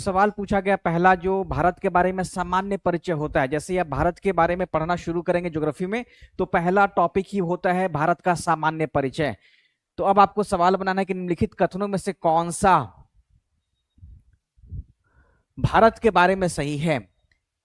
सवाल पूछा गया पहला, जो भारत के बारे में सामान्य परिचय होता है। जैसे आप भारत के बारे में पढ़ना शुरू करेंगे ज्योग्राफी में, तो पहला टॉपिक ही होता है भारत का सामान्य परिचय। तो अब आपको सवाल बनाना है कि निम्नलिखित कथनों में से कौन सा भारत के बारे में सही है।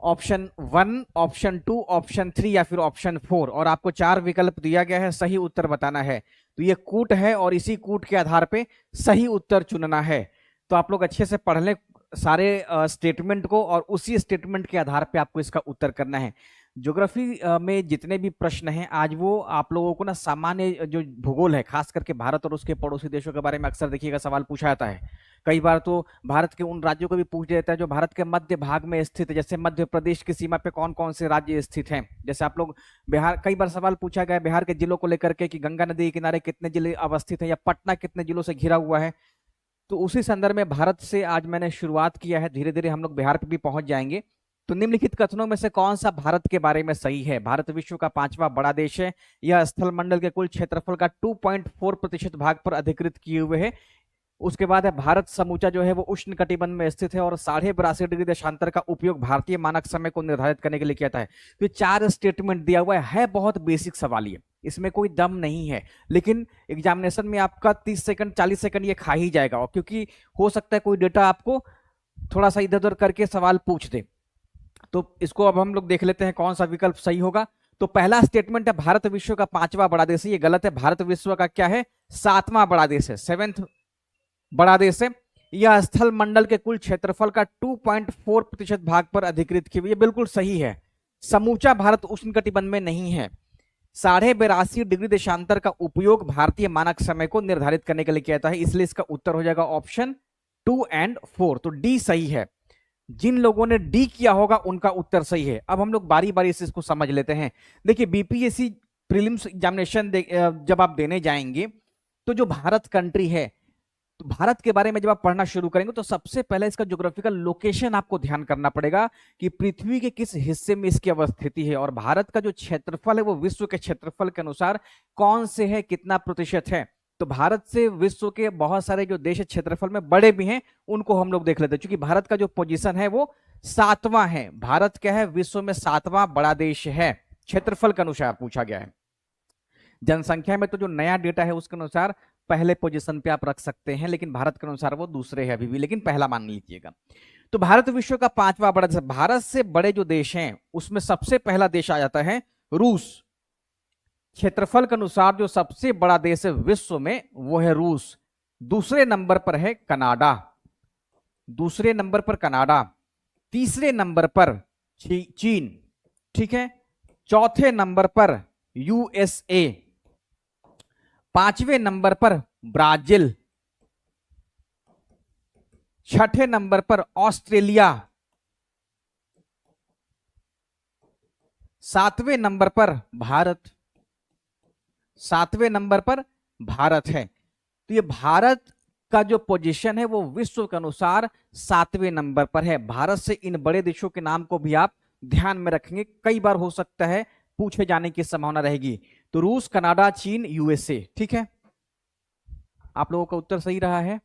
ऑप्शन 1, ऑप्शन 2, ऑप्शन 3 या फिर ऑप्शन 4। और आपको 4 विकल्प दिया गया है, सही उत्तर बताना है। तो ये कूट है और इसी कूट के आधार पे सही उत्तर चुनना है। तो आप लोग अच्छे से पढ़ लें सारे स्टेटमेंट को, और उसी स्टेटमेंट के आधार पे आपको इसका उत्तर करना है। ज्योग्राफी में जितने भी प्रश्न हैं आज, वो आप लोगों को ना सामान्य जो भूगोल है, खास करके भारत और उसके पड़ोसी देशों के बारे में अक्सर देखिएगा सवाल पूछा जाता है। कई बार तो भारत के उन राज्यों को भी पूछ देता है जो भारत के मध्य भाग में स्थित है। जैसे मध्य प्रदेश की सीमा पे कौन कौन से राज्य स्थित हैं। जैसे आप लोग बिहार, कई बार सवाल पूछा गया बिहार के जिलों को लेकर के कि गंगा नदी के किनारे कितने जिले अवस्थित हैं, या पटना कितने जिलों से घिरा हुआ है। तो उसी संदर्भ में भारत से आज मैंने शुरुआत किया है, धीरे धीरे हम लोग बिहार पे भी पहुंच जाएंगे। तो निम्नलिखित कथनों में से कौन सा भारत के बारे में सही है। भारत विश्व का 5वां बड़ा देश है। यह स्थल मंडल के कुल क्षेत्रफल का 2.4% भाग पर अधिकृत किए हुए है। उसके बाद है भारत समूचा जो है वो उष्ण कटिबंध में स्थित है और 82.5 डिग्री देशांतर का उपयोग भारतीय मानक समय को निर्धारित करने के लिए किया था। तो 4 स्टेटमेंट दिया हुआ है बहुत बेसिक सवाल, ये इसमें कोई दम नहीं है, लेकिन एग्जामिनेशन में आपका 30 सेकंड 40 सेकंड ये खा ही जाएगा। और क्योंकि हो सकता है कोई डेटा आपको थोड़ा सा इधर उधर करके सवाल पूछ दे। तो इसको अब हम लोग देख लेते हैं कौन सा विकल्प सही होगा। तो पहला स्टेटमेंट है भारत विश्व का 5वां बड़ा देश है, ये गलत है। भारत विश्व का क्या है, 7वां बड़ा देश है, 7th बड़ा देश है। यह स्थल मंडल के कुल क्षेत्रफल का 2.4% भाग पर अधिकृत की हुई, ये बिल्कुल सही है। समूचा भारत उष्णकटिबंध में नहीं है। 82.5 डिग्री देशांतर का उपयोग भारतीय मानक समय को निर्धारित करने के लिए किया जाता है, इसलिए इसका उत्तर हो जाएगा ऑप्शन 2 और 4। तो डी सही है। जिन लोगों ने डी किया होगा उनका उत्तर सही है। अब हम लोग बारी बारी से इसको समझ लेते हैं। देखिए बीपीएससी प्रीलिम्स एग्जामिनेशन जब आप देने जाएंगे, तो जो भारत कंट्री है, तो भारत के बारे में जब आप पढ़ना शुरू करेंगे तो सबसे पहले इसका ज्योग्राफिकल लोकेशन आपको ध्यान करना पड़ेगा कि पृथ्वी के किस हिस्से में इसकी अवस्थिति है। और भारत का जो क्षेत्रफल है वो विश्व के क्षेत्रफल के अनुसार कौन से है, कितना प्रतिशत है। तो भारत से विश्व के बहुत सारे जो देश क्षेत्रफल में बड़े भी हैं, उनको हम लोग देख लेते हैं। क्योंकि भारत का जो पोजीशन है वो 7वां है। भारत क्या है, विश्व में 7वां बड़ा देश है, क्षेत्रफल के अनुसार पूछा गया है। जनसंख्या में तो जो नया डेटा है उसके अनुसार पहले पोजीशन पे आप रख सकते हैं, लेकिन भारत के अनुसार वो दूसरे है अभी भी, लेकिन पहला मान लीजिएगा। तो भारत विश्व का 5वां बड़ा देश। भारत से बड़े जो देश हैं उसमें सबसे पहला देश आ जाता है रूस। क्षेत्रफल के अनुसार जो सबसे बड़ा देश है विश्व में वो है रूस। दूसरे नंबर पर है कनाडा, दूसरे नंबर पर कनाडा। तीसरे नंबर पर चीन, ठीक है। चौथे नंबर पर यूएसए। 5वें नंबर पर ब्राजील। 6ठे नंबर पर ऑस्ट्रेलिया। 7वें नंबर पर भारत। 7वें नंबर पर भारत है। तो ये भारत का जो पोजीशन है वो विश्व के अनुसार 7वें नंबर पर है। भारत से इन बड़े देशों के नाम को भी आप ध्यान में रखेंगे, कई बार हो सकता है पूछे जाने की संभावना रहेगी। तो रूस, कनाडा, चीन, यूएसए, ठीक है। आप लोगों का उत्तर सही रहा है।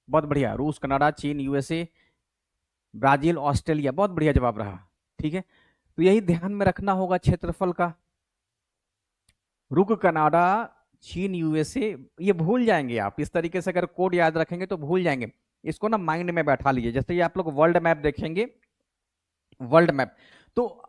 बहुत बढ़िया, रूस, कनाडा, चीन, यूएसए, ब्राजील, ऑस्ट्रेलिया, बहुत बढ़िया जवाब रहा, ठीक है। तो यही ध्यान में रखना होगा क्षेत्रफल का। रुक, कनाडा, चीन, यूएसए, ये भूल जाएंगे आप। इस तरीके से अगर कोड याद रखेंगे तो भूल जाएंगे। इसको ना माइंड में बैठा लीजिए। जैसे ये आप लोग वर्ल्ड मैप देखेंगे, वर्ल्ड मैप, तो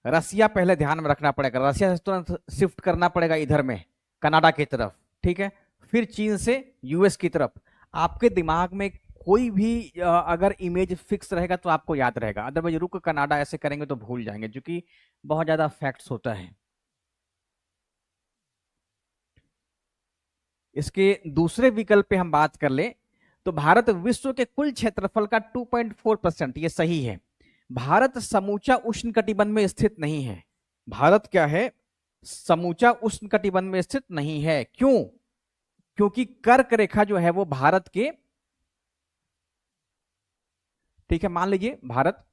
रसिया पहले ध्यान में रखना पड़ेगा। रसिया से तुरंत शिफ्ट करना पड़ेगा इधर में कनाडा की तरफ, ठीक है। फिर चीन से यूएस की तरफ। आपके दिमाग में कोई भी अगर इमेज फिक्स रहेगा तो आपको याद रहेगा, अदरवाइज रुक कनाडा ऐसे करेंगे तो भूल जाएंगे, क्योंकि बहुत ज्यादा फैक्ट्स होता है। इसके दूसरे विकल्प पे हम बात कर ले तो भारत विश्व के कुल क्षेत्रफल का 2.4%, ये सही है। भारत समूचा उष्णकटिबंध में स्थित नहीं है। भारत क्या है, समूचा उष्णकटिबंध में स्थित नहीं है। क्यों? क्योंकि कर्क रेखा जो है वो भारत के, ठीक है, मान लीजिए भारत,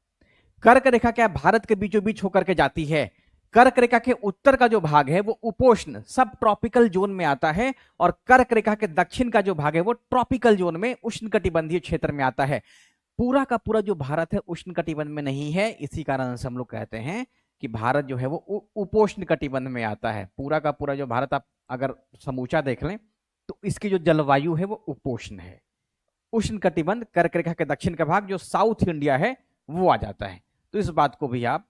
कर्क रेखा क्या है, भारत के बीचों बीच होकर के जाती है। कर्क रेखा के उत्तर का जो भाग है वो उपोष्ण सब ट्रॉपिकल जोन में आता है, और कर्क रेखा के दक्षिण का जो भाग है वो ट्रॉपिकल जोन में उष्णकटिबंधीय क्षेत्र में आता है। पूरा का पूरा जो भारत है उष्णकटिबंध में नहीं है, इसी कारण से हम लोग कहते हैं कि भारत जो है वो उपोष्ण कटिबंध में आता है। पूरा का पूरा जो भारत आप अगर समूचा देख लें तो इसकी जो जलवायु है वो उपोष्ण है। उष्ण कटिबंध कर्क रेखा के दक्षिण का भाग जो साउथ इंडिया है वो आ जाता है। तो इस बात को भी आप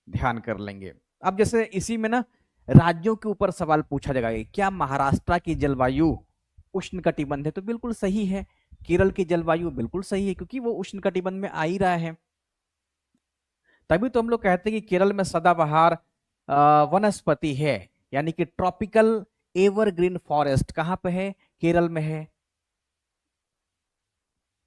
ध्यान कर लेंगे। अब जैसे इसी में ना राज्यों के ऊपर सवाल पूछा जाएगा, क्या महाराष्ट्र की जलवायु उष्ण कटिबंध है? तो बिल्कुल सही है। केरल की जलवायु बिल्कुल सही है क्योंकि वो उष्ण कटिबंध में आ ही रहा है। तभी तो हम लोग कहते हैं कि केरल में सदाबहार वनस्पति है, यानी कि ट्रॉपिकल एवरग्रीन फॉरेस्ट कहां पे है? केरल में है।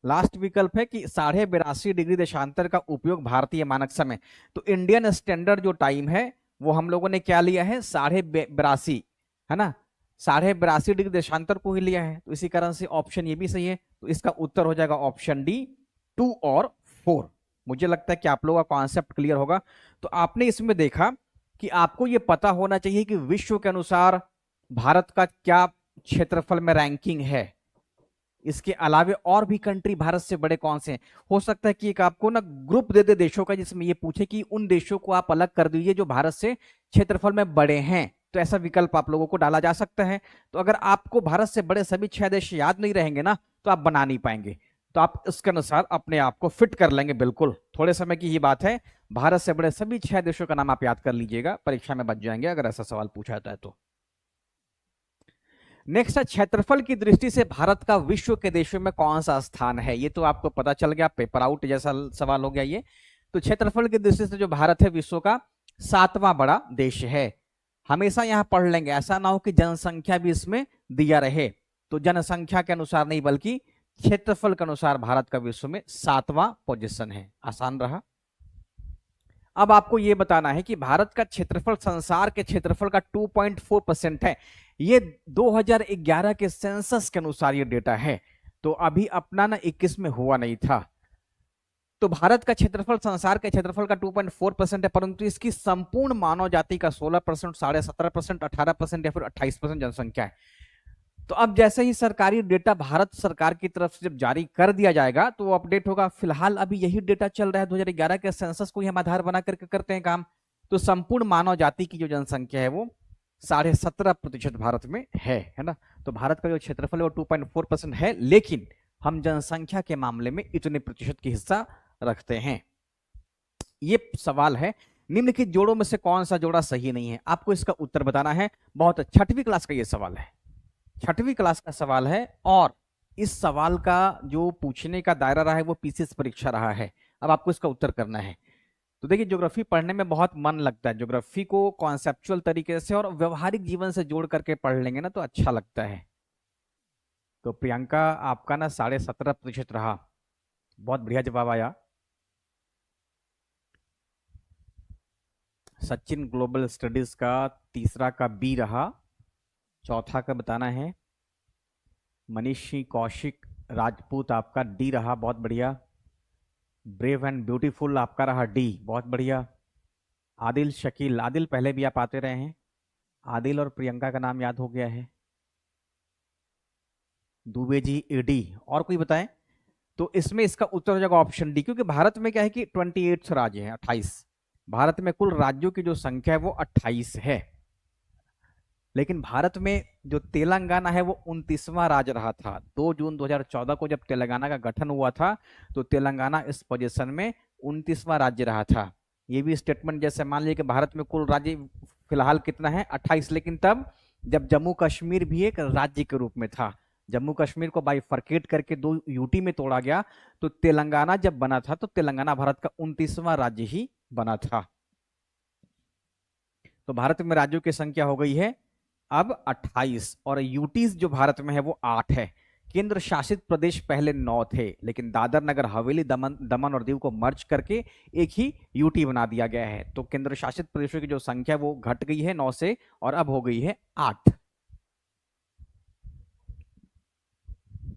लास्ट विकल्प है कि 82.5 डिग्री देशांतर का उपयोग भारतीय मानक समय, तो इंडियन स्टैंडर्ड जो टाइम है वो हम लोगों ने क्या लिया है? 82.5, है ना, 82.5 डिग्री देशांतर को ही लिया है। तो इसी कारण से ऑप्शन ये भी सही है। तो इसका उत्तर हो जाएगा ऑप्शन डी 2 और 4। मुझे लगता है कि आप लोगों का कॉन्सेप्ट क्लियर होगा। तो आपने इसमें देखा कि आपको ये पता होना चाहिए कि विश्व के अनुसार भारत का क्या क्षेत्रफल में रैंकिंग है। इसके अलावे और भी कंट्री भारत से बड़े कौन से हैं? हो सकता है कि एक आपको ना ग्रुप दे दे देशों का, जिसमें ये पूछे कि उन देशों को आप अलग कर दीजिए जो भारत से क्षेत्रफल में बड़े हैं। तो ऐसा विकल्प आप लोगों को डाला जा सकता है। तो अगर आपको भारत से बड़े सभी 6 देश याद नहीं रहेंगे ना तो आप बना नहीं पाएंगे। तो आप इसके अनुसार अपने आप को फिट कर लेंगे। बिल्कुल थोड़े समय की ही बात है। भारत से बड़े सभी 6 देशों का नाम आप याद कर लीजिएगा, परीक्षा में बच जाएंगे अगर ऐसा सवाल पूछा जाता है तो। नेक्स्ट है क्षेत्रफल की दृष्टि से भारत का विश्व के देशों में कौन सा स्थान है? ये तो आपको पता चल गया, पेपर आउट जैसा सवाल हो गया ये। तो क्षेत्रफल की दृष्टि से जो भारत है विश्व का 7वां बड़ा देश है। हमेशा यहां पढ़ लेंगे, ऐसा ना हो कि जनसंख्या भी इसमें दिया रहे। तो जनसंख्या के अनुसार नहीं बल्कि क्षेत्रफल के अनुसार भारत का विश्व में 7वां पोजीशन है। आसान रहा। अब आपको यह बताना है कि भारत का क्षेत्रफल संसार के क्षेत्रफल का 2.4% है। ये 2011 के सेंसस के अनुसार ये डेटा है। तो अभी अपना ना 21 में हुआ नहीं था। तो भारत का क्षेत्रफल संसार के क्षेत्रफल का 2.4% है, परंतु इसकी संपूर्ण मानव जाति का 16%, 17.5%, 18% या फिर 28% जनसंख्या है। तो अब जैसे ही सरकारी डेटा भारत सरकार की तरफ से जब जारी कर दिया जाएगा तो वो अपडेट होगा। फिलहाल अभी यही डेटा चल रहा है, 2011 के सेंसस को ही हम आधार बना करके करते हैं काम। तो संपूर्ण मानव जाति की जो जनसंख्या है वो 17.5% भारत में है ना। तो भारत का जो क्षेत्रफल है वो 2.4% है, लेकिन हम जनसंख्या के मामले में इतने प्रतिशत की हिस्सा रखते हैं। ये सवाल है निम्नलिखित जोड़ों में से कौन सा जोड़ा सही नहीं है? आपको इसका उत्तर बताना है। बहुत 6वीं क्लास का ये सवाल है, 6वीं क्लास का सवाल है। और इस सवाल का जो पूछने का दायरा रहा है वो पीसीएस परीक्षा रहा है। अब आपको इसका उत्तर करना है। तो देखिए ज्योग्राफी पढ़ने में बहुत मन लगता है। ज्योग्राफी को कॉन्सेप्चुअल तरीके से और व्यवहारिक जीवन से जोड़ करके पढ़ लेंगे ना तो अच्छा लगता है। तो प्रियंका आपका ना 17.5% रहा। बहुत बढ़िया जवाब आया। सचिन ग्लोबल स्टडीज का तीसरा का बी रहा। चौथा का बताना है। मनीषी कौशिक राजपूत आपका डी रहा, बहुत बढ़िया। ब्रेव एंड ब्यूटीफुल आपका रहा डी, बहुत बढ़िया। आदिल शकील, आदिल पहले भी आप आते रहे हैं। आदिल और प्रियंका का नाम याद हो गया है। Dubey G D. और कोई बताएं? तो इसमें इसका उत्तर हो जाएगा ऑप्शन डी, क्योंकि भारत में क्या है कि 28 राज्य हैं, 28। भारत में कुल राज्यों की जो संख्या है वो 28 है, लेकिन भारत में जो तेलंगाना है वो 29वां राज्य रहा था। 2 जून 2014 को जब तेलंगाना का गठन हुआ था तो तेलंगाना इस पोजीशन में 29वां राज्य रहा था। ये भी स्टेटमेंट जैसे मान लीजिए कि भारत में कुल राज्य फिलहाल कितना है? 28, लेकिन तब जब जम्मू कश्मीर भी एक राज्य के रूप में था, जम्मू कश्मीर को बाइफरकेट करके 2 यूटी में तोड़ा गया, तो तेलंगाना जब बना था तो तेलंगाना भारत का 29वां राज्य ही बना था। तो भारत में राज्यों की संख्या हो गई है अब 28, और यूटीज जो भारत में है वो 8 है। केंद्र शासित प्रदेश पहले 9 थे, लेकिन दादर नगर हवेली दमन और दीव को मर्ज करके एक ही यूटी बना दिया गया है। तो केंद्र शासित प्रदेशों की जो संख्या वो घट गई है 9 से और अब हो गई है 8।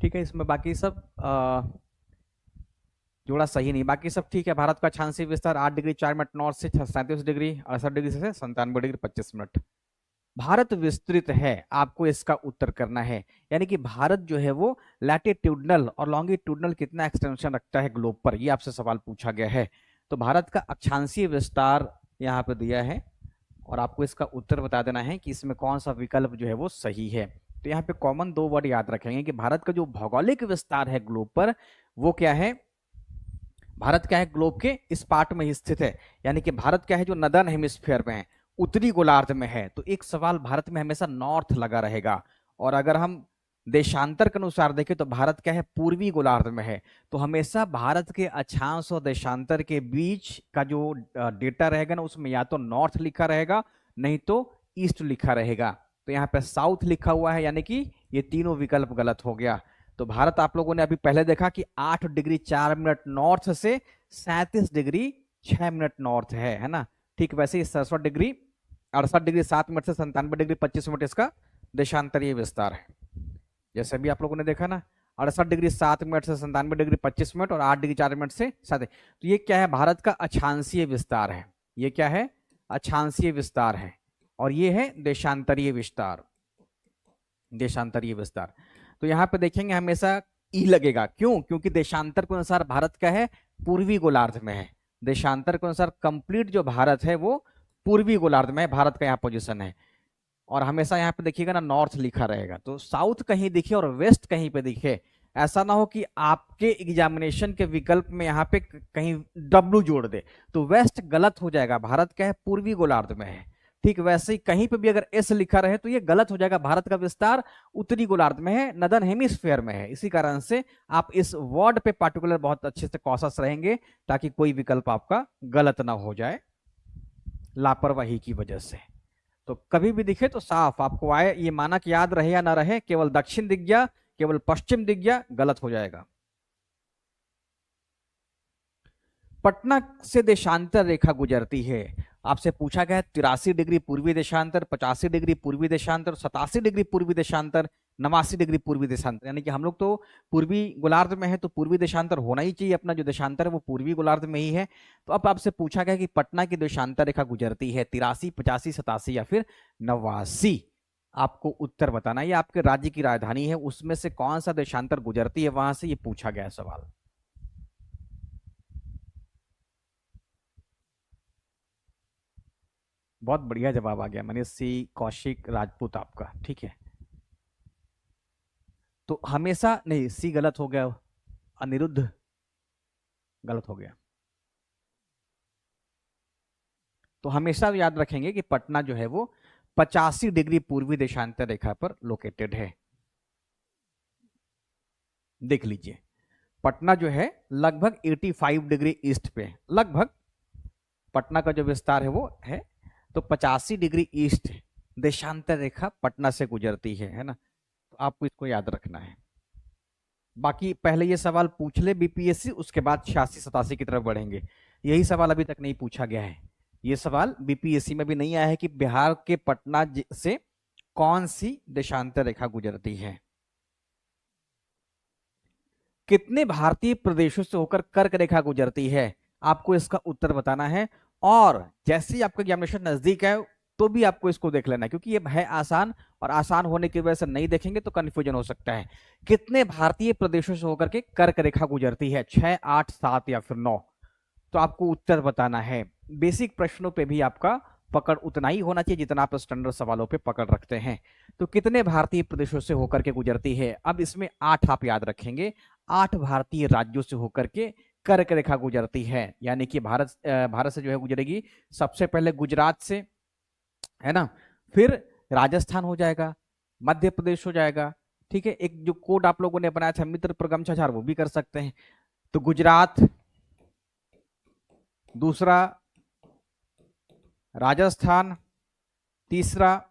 ठीक है, इसमें बाकी सब जोड़ा सही नहीं, बाकी सब ठीक है। भारत का अक्षांशीय विस्तार 8 डिग्री 4 मिनट नॉर्थ से 37 डिग्री 68 डिग्री से 97 डिग्री 25 मिनट। भारत विस्तृत है, आपको इसका उत्तर करना है। यानी कि भारत जो है वो लैटिट्यूडनल और लॉन्गिट्यूडनल कितना एक्सटेंशन रखता है ग्लोब पर, ये आपसे सवाल पूछा गया है। तो भारत का अक्षांशीय विस्तार यहाँ पे दिया है और आपको इसका उत्तर बता देना है कि इसमें कौन सा विकल्प जो है वो सही है। तो यहाँ पे कॉमन 2 वर्ड याद रखेंगे कि भारत का जो भौगोलिक विस्तार है ग्लोब पर वो क्या है। भारत क्या है, ग्लोब के इस पार्ट में ही स्थित है, यानी कि भारत क्या है जो नदर्न हेमिस्फीयर में है, उत्तरी गोलार्ध में है। तो एक सवाल भारत में हमेशा नॉर्थ लगा रहेगा। और अगर हम देशांतर के अनुसार देखें तो भारत क्या है, पूर्वी गोलार्ध में है। तो हमेशा भारत के अक्षांश और देशांतर के बीच का जो डेटा रहेगा ना, उसमें या तो नॉर्थ लिखा रहेगा नहीं तो ईस्ट लिखा रहेगा। तो यहाँ पे साउथ लिखा हुआ है, यानी कि ये तीनों विकल्प गलत हो गया। तो भारत आप लोगों ने अभी पहले देखा कि 8 डिग्री 4 मिनट नॉर्थ से 37 डिग्री 6 मिनट नॉर्थ है ना। ठीक वैसे ही 67 डिग्री 68 डिग्री 7 मिनट से 97 डिग्री 25 मिनट इसका देशांतरीय विस्तार है। जैसे भी आप लोगों ने देखा ना, 68 डिग्री 7 मिनट से 97 डिग्री 25 मिनट और 8 डिग्री 4 मिनट से 7। तो ये क्या है, भारत का अक्षांशीय विस्तार है। ये क्या है, अक्षांशीय विस्तार है। और ये है देशांतरीय विस्तार, देशांतरीय विस्तार। तो यहाँ पे देखेंगे हमेशा ई लगेगा, क्यों, क्योंकि देशांतर के अनुसार भारत का है पूर्वी गोलार्ध में है। देशांतर के अनुसार कंप्लीट जो भारत है वो पूर्वी गोलार्ध में है, भारत का यहाँ पोजीशन है। और हमेशा यहाँ पे देखिएगा ना नॉर्थ लिखा रहेगा। तो साउथ कहीं दिखे और वेस्ट कहीं पे दिखे, ऐसा ना हो कि आपके एग्जामिनेशन के विकल्प में यहाँ पे कहीं डब्लू जोड़ दे तो वेस्ट गलत हो जाएगा। भारत क्या है, पूर्वी गोलार्ध में है। ठीक वैसे ही कहीं पे भी अगर एस लिखा रहे तो ये गलत हो जाएगा। भारत का विस्तार उत्तरी गोलार्ध में है, नदर्न हेमिस्फीयर में है। इसी कारण से आप इस वर्ड पे पार्टिकुलर बहुत अच्छे से कॉशस रहेंगे ताकि कोई विकल्प आपका गलत ना हो जाए लापरवाही की वजह से। तो कभी भी दिखे तो साफ आपको आए, ये मानक याद रहे या ना रहे, केवल दक्षिण दिख गया, केवल पश्चिम दिख गया, गलत हो जाएगा। पटना से देशांतर रेखा गुजरती है, आपसे पूछा गया है 83 डिग्री पूर्वी देशांतर, 85 डिग्री पूर्वी देशांतर, 87 डिग्री पूर्वी देशांतर, 89 डिग्री पूर्वी देशांतर। यानी कि हम लोग तो पूर्वी गोलार्ध में है तो पूर्वी देशांतर होना ही चाहिए, अपना जो देशांतर है वो पूर्वी गोलार्ध में ही है। तो अब आपसे पूछा गया कि पटना की देशांतर रेखा गुजरती है 83, 85, 87 या फिर 89। आपको उत्तर बताना, ये आपके राज्य की राजधानी है, उसमें से कौन सा देशांतर गुजरती है, वहां से ये पूछा गया सवाल। बहुत बढ़िया जवाब आ गया मनीष सी कौशिक राजपूत आपका, ठीक है। तो हमेशा नहीं, सी गलत हो गया, अनिरुद्ध गलत हो गया। तो हमेशा याद रखेंगे कि पटना जो है वो 85 डिग्री पूर्वी देशांतर रेखा पर लोकेटेड है। देख लीजिए, पटना जो है लगभग 85 डिग्री ईस्ट पे, लगभग पटना का जो विस्तार है वो है। तो 85 डिग्री ईस्ट देशांतर रेखा पटना से गुजरती है ना। तो आपको इसको याद रखना है। बाकी पहले ये सवाल पूछ ले बीपीएससी, उसके बाद 86-87 की तरफ बढ़ेंगे। यही सवाल अभी तक नहीं पूछा गया है। ये सवाल बीपीएससी में भी नहीं आया है कि बिहार के पटना से कौन सी देशांतर रेखा गुजरती है। कितने भारतीय प्रदेशों से होकर कर्क रेखा गुजरती है, आपको इसका उत्तर बताना है। और जैसे ही आपका एग्जामिनेशन नजदीक है तो भी आपको इसको देख लेना है, क्योंकि ये है आसान और आसान होने की वजह से नहीं देखेंगे तो कंफ्यूजन हो सकता है। कितने भारतीय प्रदेशों से होकर के कर्क रेखा गुजरती है, 6, 8, 7 या फिर 9। तो आपको उत्तर बताना है। बेसिक प्रश्नों पे भी आपका पकड़ उतना ही होना चाहिए जितना आप स्टैंडर्ड सवालों पे पकड़ रखते हैं। तो कितने भारतीय प्रदेशों से होकर के गुजरती है, अब इसमें 8 आप याद रखेंगे। 8 भारतीय राज्यों से होकर के कर्क रेखा गुजरती है, यानी कि भारत से जो है गुजरेगी सबसे पहले गुजरात से, है ना, फिर राजस्थान हो जाएगा, मध्य प्रदेश हो जाएगा। ठीक है, एक जो कोड आप लोगों ने बनाया था मित्र पर गमछा झाड़, वो भी कर सकते हैं। तो गुजरात, दूसरा राजस्थान, तीसरा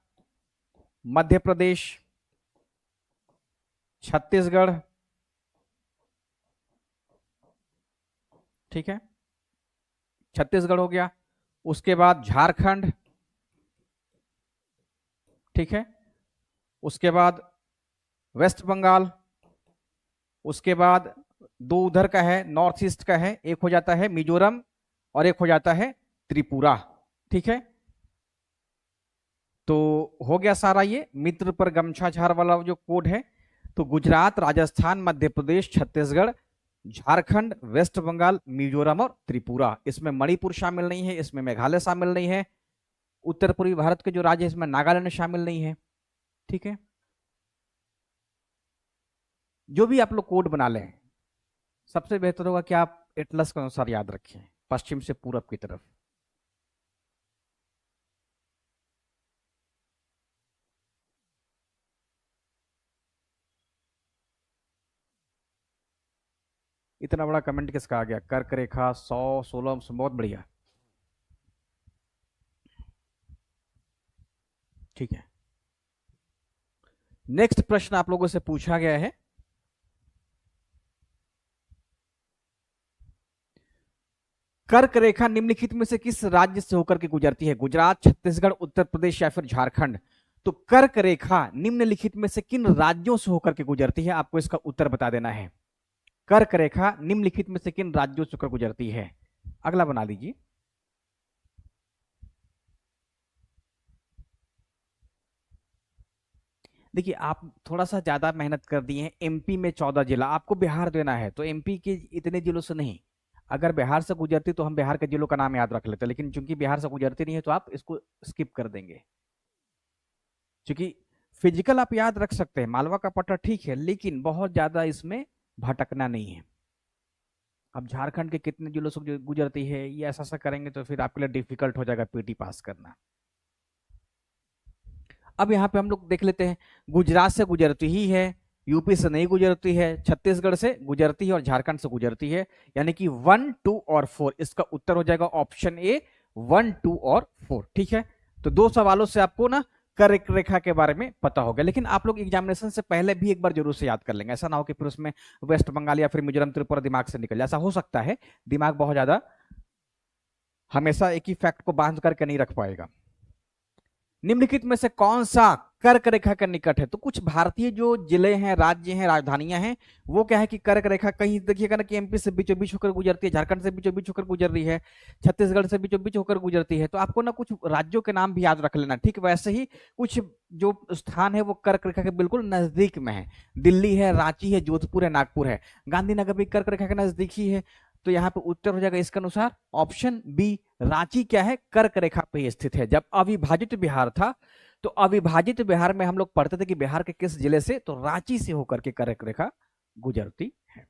मध्य प्रदेश, छत्तीसगढ़, ठीक है, छत्तीसगढ़ हो गया। उसके बाद झारखंड, ठीक है, उसके बाद वेस्ट बंगाल, उसके बाद दो उधर का है, नॉर्थ ईस्ट का है, एक हो जाता है मिजोरम और एक हो जाता है त्रिपुरा। ठीक है, तो हो गया सारा ये मित्र पर गमछा झार वाला जो कोड है। तो गुजरात, राजस्थान, मध्य प्रदेश, छत्तीसगढ़, झारखंड, वेस्ट बंगाल, मिजोरम और त्रिपुरा। इसमें मणिपुर शामिल नहीं है, इसमें मेघालय शामिल नहीं है, उत्तर पूर्वी भारत के जो राज्य है इसमें नागालैंड शामिल नहीं है। ठीक है, जो भी आप लोग कोड बना लें, सबसे बेहतर होगा कि आप एटलस के अनुसार याद रखें, पश्चिम से पूरब की तरफ। इतना बड़ा कमेंट किसका आ गया? कर्क रेखा 100 16 बहुत बढ़िया। ठीक है, नेक्स्ट प्रश्न आप लोगों से पूछा गया है, कर्क रेखा निम्नलिखित में से किस राज्य से होकर के गुजरती है? गुजरात, छत्तीसगढ़, उत्तर प्रदेश या फिर झारखंड? तो कर्क रेखा निम्नलिखित में से किन राज्यों से होकर के गुजरती है? आपको इसका उत्तर बता देना है। कर्क रेखा निम्नलिखित में से किन राज्यों से होकर गुजरती है? अगला बना लीजिए। देखिए, आप थोड़ा सा ज्यादा मेहनत कर दिए हैं। एमपी में 14 जिला, आपको बिहार देना है, तो एमपी के इतने जिलों से नहीं। अगर बिहार से गुजरती तो हम बिहार के जिलों का नाम याद रख लेते, लेकिन चूंकि बिहार से गुजरती नहीं है तो आप इसको स्किप कर देंगे। क्योंकि फिजिकल आप याद रख सकते हैं, मालवा का पट्टा ठीक है, लेकिन बहुत ज्यादा इसमें भटकना नहीं है। अब झारखंड के कितने जिलों से गुजरती है, ये ऐसा ऐसा करेंगे तो फिर आपके लिए डिफिकल्ट हो जाएगा पीटी पास करना। अब यहाँ पे हम लोग देख लेते हैं, गुजरात से गुजरती ही है, यूपी से नहीं गुजरती है, छत्तीसगढ़ से गुजरती है और झारखंड से गुजरती है। यानी कि 1, 2 और 4, इसका उत्तर हो जाएगा ऑप्शन ए 1, 2 और 4। ठीक है, तो दो सवालों से आपको ना कर्क रेखा के बारे में पता होगा। लेकिन आप लोग एग्जामिनेशन से पहले भी एक बार जरूर से याद कर लेंगे, ऐसा ना हो कि फिर उसमें वेस्ट बंगाल या फिर मिजोरम त्रिपुरा दिमाग से निकल जाए। ऐसा हो सकता है, दिमाग बहुत ज्यादा हमेशा एक ही फैक्ट को बांध करके नहीं रख पाएगा। निम्नलिखित में से कौन सा कर्क रेखा के निकट है? तो कुछ भारतीय जो जिले हैं, राज्य हैं, राजधानियां हैं, वो क्या है कि कर्क रेखा कहीं देखिएगा ना कि एमपी से बीचों बीच होकर गुजरती है, झारखंड से बीचों बीच होकर गुजर रही है, छत्तीसगढ़ से बीचों बीच होकर गुजरती है। तो आपको ना कुछ राज्यों के नाम भी याद रख लेना। ठीक वैसे ही कुछ जो स्थान है वो कर्क रेखा के बिल्कुल नजदीक में है, दिल्ली है, रांची है, जोधपुर है, नागपुर है, गांधीनगर भी कर्क रेखा के नजदीक ही है। तो यहाँ पे उत्तर हो जाएगा इसके अनुसार ऑप्शन बी, रांची क्या है, कर्क रेखा पे स्थित है। जब अविभाजित बिहार था तो अविभाजित बिहार में हम लोग पढ़ते थे कि बिहार के किस जिले से, तो रांची से होकर के कर्क रेखा गुजरती है।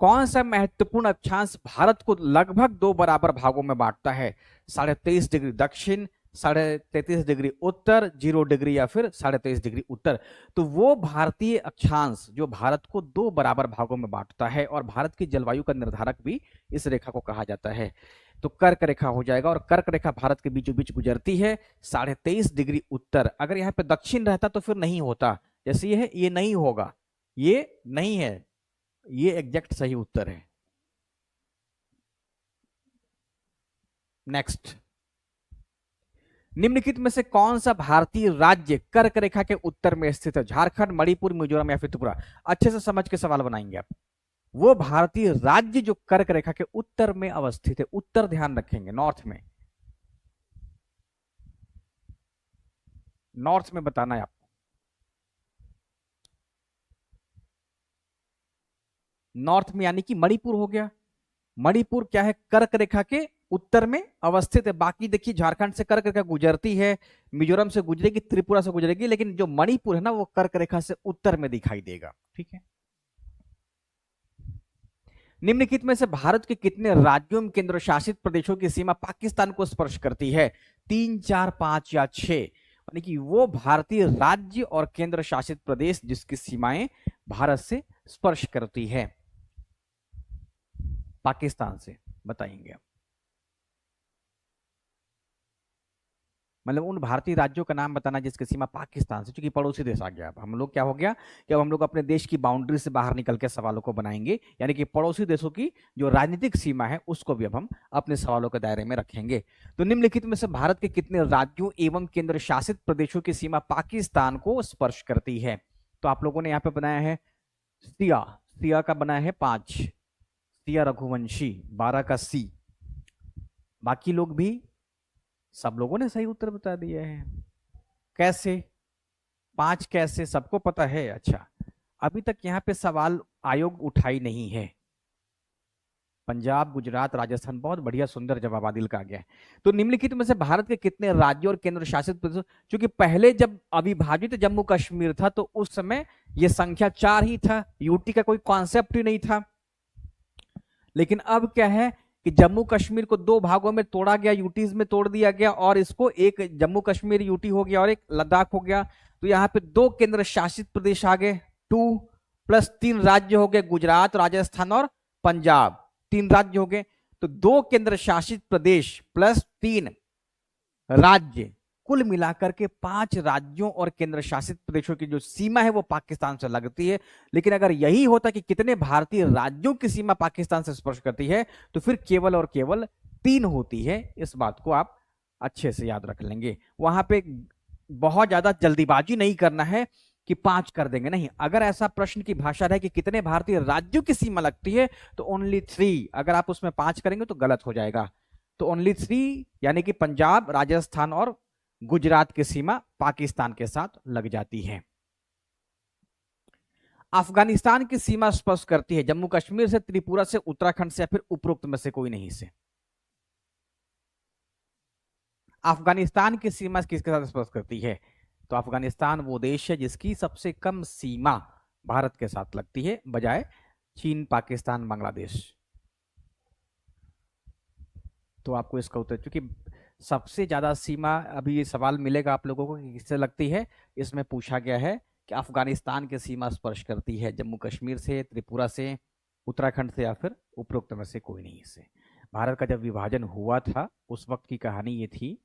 कौन सा महत्वपूर्ण अक्षांश भारत को लगभग दो बराबर भागों में बांटता है? 23.5 डिग्री दक्षिण, 33.5 डिग्री उत्तर, 0 डिग्री या फिर 23.5 डिग्री उत्तर। तो वो भारतीय अक्षांश जो भारत को दो बराबर भागों में बांटता है और भारत की जलवायु का निर्धारक भी इस रेखा को कहा जाता है। तो कर्क रेखा हो जाएगा, और कर्क रेखा भारत के बीचों बीच गुजरती है 23.5 डिग्री उत्तर। अगर यहाँ पे दक्षिण रहता तो फिर नहीं होता, जैसे ये है, ये नहीं होगा, ये नहीं है, ये एग्जैक्ट सही उत्तर है। नेक्स्ट, निम्नलिखित में से कौन सा भारतीय राज्य कर्क रेखा के उत्तर में स्थित है? झारखंड, मणिपुर, मिजोरम या फिर त्रिपुरा? अच्छे से समझ के सवाल बनाएंगे आप। वो भारतीय राज्य जो कर्क रेखा के उत्तर में अवस्थित है, उत्तर ध्यान रखेंगे, नॉर्थ में, नॉर्थ में बताना है आपको। नॉर्थ में यानी कि मणिपुर हो गया। मणिपुर क्या है, कर्क रेखा के उत्तर में अवस्थित है। बाकी देखिए झारखंड से कर्क रेखा गुजरती है, मिजोरम से गुजरेगी, त्रिपुरा से गुजरेगी, लेकिन जो मणिपुर है ना वो कर्क रेखा से उत्तर में दिखाई देगा। ठीक है, निम्नलिखित में से भारत के कितने राज्यों में केंद्र शासित प्रदेशों की सीमा पाकिस्तान को स्पर्श करती है? 3, 4, 5 या 6? यानी कि वो भारतीय राज्य और केंद्र शासित प्रदेश जिसकी सीमाएं भारत से स्पर्श करती है पाकिस्तान से, बताएंगे आप। मतलब उन भारतीय राज्यों का नाम बताना जिसकी सीमा पाकिस्तान से, क्योंकि पड़ोसी देश आ गया। अब हम लोग क्या हो गया कि अब हम लोग अपने देश की बाउंड्री से बाहर निकल के सवालों को बनाएंगे, यानी कि पड़ोसी देशों की जो राजनीतिक सीमा है उसको भी अब हम अपने सवालों के दायरे में रखेंगे। तो निम्नलिखित में से भारत के कितने राज्यों एवं केंद्र शासित प्रदेशों की सीमा पाकिस्तान को स्पर्श करती है? तो आप लोगों ने यहाँ पे बनाया है सिया, सिया का बना है 5, सिया रघुवंशी 12 का सी। बाकी लोग भी, सब लोगों ने सही उत्तर बता दिया है। कैसे 5 कैसे सबको पता है? अच्छा, अभी तक यहाँ पे सवाल आयोग उठाई नहीं है। पंजाब, गुजरात, राजस्थान, बहुत बढ़िया सुंदर जवाब आदिल का आ गया है। तो निम्नलिखित में से भारत के कितने राज्यों और केंद्र शासित प्रदेशों, क्योंकि पहले जब अविभाजित जम्मू कश्मीर था तो उस समय यह संख्या 4 ही था, यूटी का कोई कॉन्सेप्ट ही नहीं था। लेकिन अब क्या है कि जम्मू कश्मीर को 2 भागों में तोड़ा गया, यूटीज में तोड़ दिया गया, और इसको एक जम्मू कश्मीर यूटी हो गया और एक लद्दाख हो गया। तो यहाँ पे 2 केंद्र शासित प्रदेश आ गए, 2 प्लस 3 राज्य हो गए, गुजरात, राजस्थान और पंजाब, 3 राज्य हो गए। तो 2 केंद्र शासित प्रदेश प्लस 3 राज्य, कुल मिलाकर के 5 राज्यों और केंद्र शासित प्रदेशों की जो सीमा है वो पाकिस्तान से लगती है। लेकिन अगर यही होता कि कितने भारतीय राज्यों की सीमा पाकिस्तान से स्पर्श करती है तो फिर केवल और केवल 3 होती है। इस बात को आप अच्छे से याद रख लेंगे। वहां पे बहुत ज्यादा जल्दीबाजी नहीं करना है कि 5 कर देंगे, नहीं। अगर ऐसा प्रश्न की भाषा है कि कितने भारतीय राज्यों की सीमा लगती है तो ओनली 3, अगर आप उसमें 5 करेंगे तो गलत हो जाएगा। तो ओनली 3 यानी कि पंजाब, राजस्थान और गुजरात की सीमा पाकिस्तान के साथ लग जाती है। अफगानिस्तान की सीमा स्पर्श करती है जम्मू कश्मीर से, त्रिपुरा से, उत्तराखंड से या फिर उपरोक्त में से कोई नहीं से। अफगानिस्तान की सीमा किसके साथ स्पर्श करती है? तो अफगानिस्तान वो देश है जिसकी सबसे कम सीमा भारत के साथ लगती है, बजाय चीन, पाकिस्तान, बांग्लादेश। तो आपको इसका उत्तर, क्योंकि सबसे ज्यादा सीमा, अभी ये सवाल मिलेगा आप लोगों को किससे लगती है, इसमें पूछा गया है कि अफगानिस्तान की सीमा स्पर्श करती है जम्मू कश्मीर से, त्रिपुरा से, उत्तराखंड से या फिर उपरोक्त में से कोई नहीं से। भारत का जब विभाजन हुआ था उस वक्त की कहानी ये थी,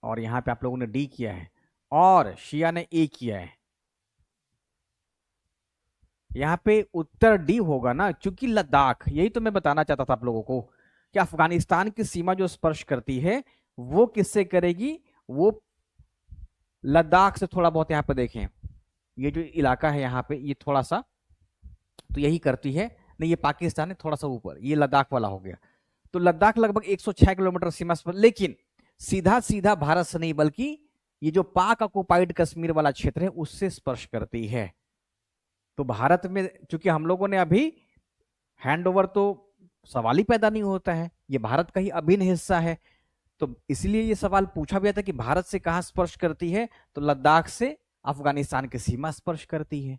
और यहाँ पे आप लोगों ने डी किया है और शिया ने ए किया है। यहाँ पे उत्तर डी होगा ना, क्योंकि लद्दाख, यही तो मैं बताना चाहता था आप लोगों को कि अफगानिस्तान की सीमा जो स्पर्श करती है वो किससे करेगी, वो लद्दाख से थोड़ा बहुत। यहाँ पे देखें, ये जो इलाका है यहाँ पे, ये थोड़ा सा तो यही करती है, नहीं ये पाकिस्तान है थोड़ा सा ऊपर, ये लद्दाख वाला हो गया। तो लद्दाख लगभग 106 किलोमीटर सीमा पर, लेकिन सीधा सीधा भारत से नहीं बल्कि ये जो पाक ऑक्युपाइड कश्मीर वाला क्षेत्र है उससे स्पर्श करती है। तो भारत में चूंकि हम लोगों ने अभी हैंडओवर, तो सवाल ही पैदा नहीं होता है, ये भारत का ही अभिन्न हिस्सा है। तो इसलिए ये सवाल पूछा गया था कि भारत से कहां स्पर्श करती है, तो लद्दाख से अफगानिस्तान की सीमा स्पर्श करती है।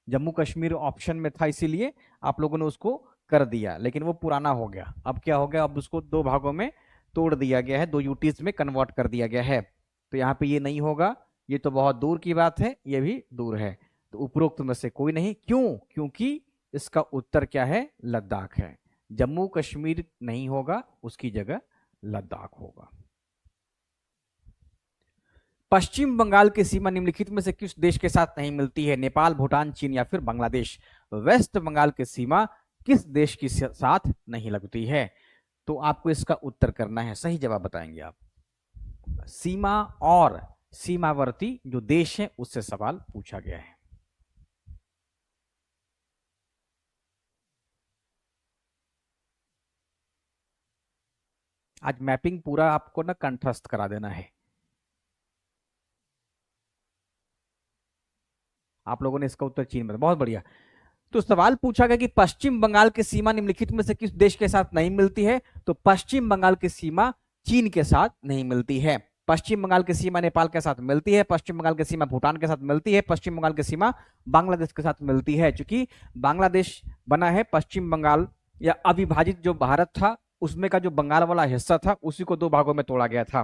जम्मू कश्मीर ऑप्शन में था इसीलिए आप लोगों ने उसको कर दिया, लेकिन वो पुराना हो गया। अब क्या हो गया, अब उसको 2 भागों में तोड़ दिया गया है, 2 यूटीज में कन्वर्ट कर दिया गया है। तो यहाँ पे ये नहीं होगा, ये तो बहुत दूर की बात है, ये भी दूर है। तो उपरोक्त में से कोई नहीं। क्यों? क्योंकि इसका उत्तर क्या है, लद्दाख है। जम्मू कश्मीर नहीं होगा, उसकी जगह लद्दाख होगा। पश्चिम बंगाल की सीमा निम्नलिखित में से किस देश के साथ नहीं मिलती है? नेपाल, भूटान, चीन या फिर बांग्लादेश। वेस्ट बंगाल की सीमा किस देश के साथ नहीं लगती है? तो आपको इसका उत्तर करना है, सही जवाब बताएंगे आप। सीमा और सीमावर्ती जो देश है उससे सवाल पूछा गया है। आज मैपिंग पूरा आपको ना कंठस्थ करा देना है। आप लोगों ने इसका उत्तर चीन में, बहुत बढ़िया। तो सवाल पूछा गया कि पश्चिम बंगाल की सीमा निम्नलिखित में से किस देश के साथ नहीं मिलती है? तो पश्चिम बंगाल की सीमा चीन के साथ नहीं मिलती है। पश्चिम बंगाल की सीमा नेपाल के साथ मिलती है, पश्चिम बंगाल की सीमा भूटान के साथ मिलती है, पश्चिम बंगाल की सीमा बांग्लादेश के साथ मिलती है। क्योंकि बांग्लादेश बना है पश्चिम बंगाल या अविभाजित जो भारत था उसमें का जो बंगाल वाला हिस्सा था उसी को 2 भागों में तोड़ा गया था।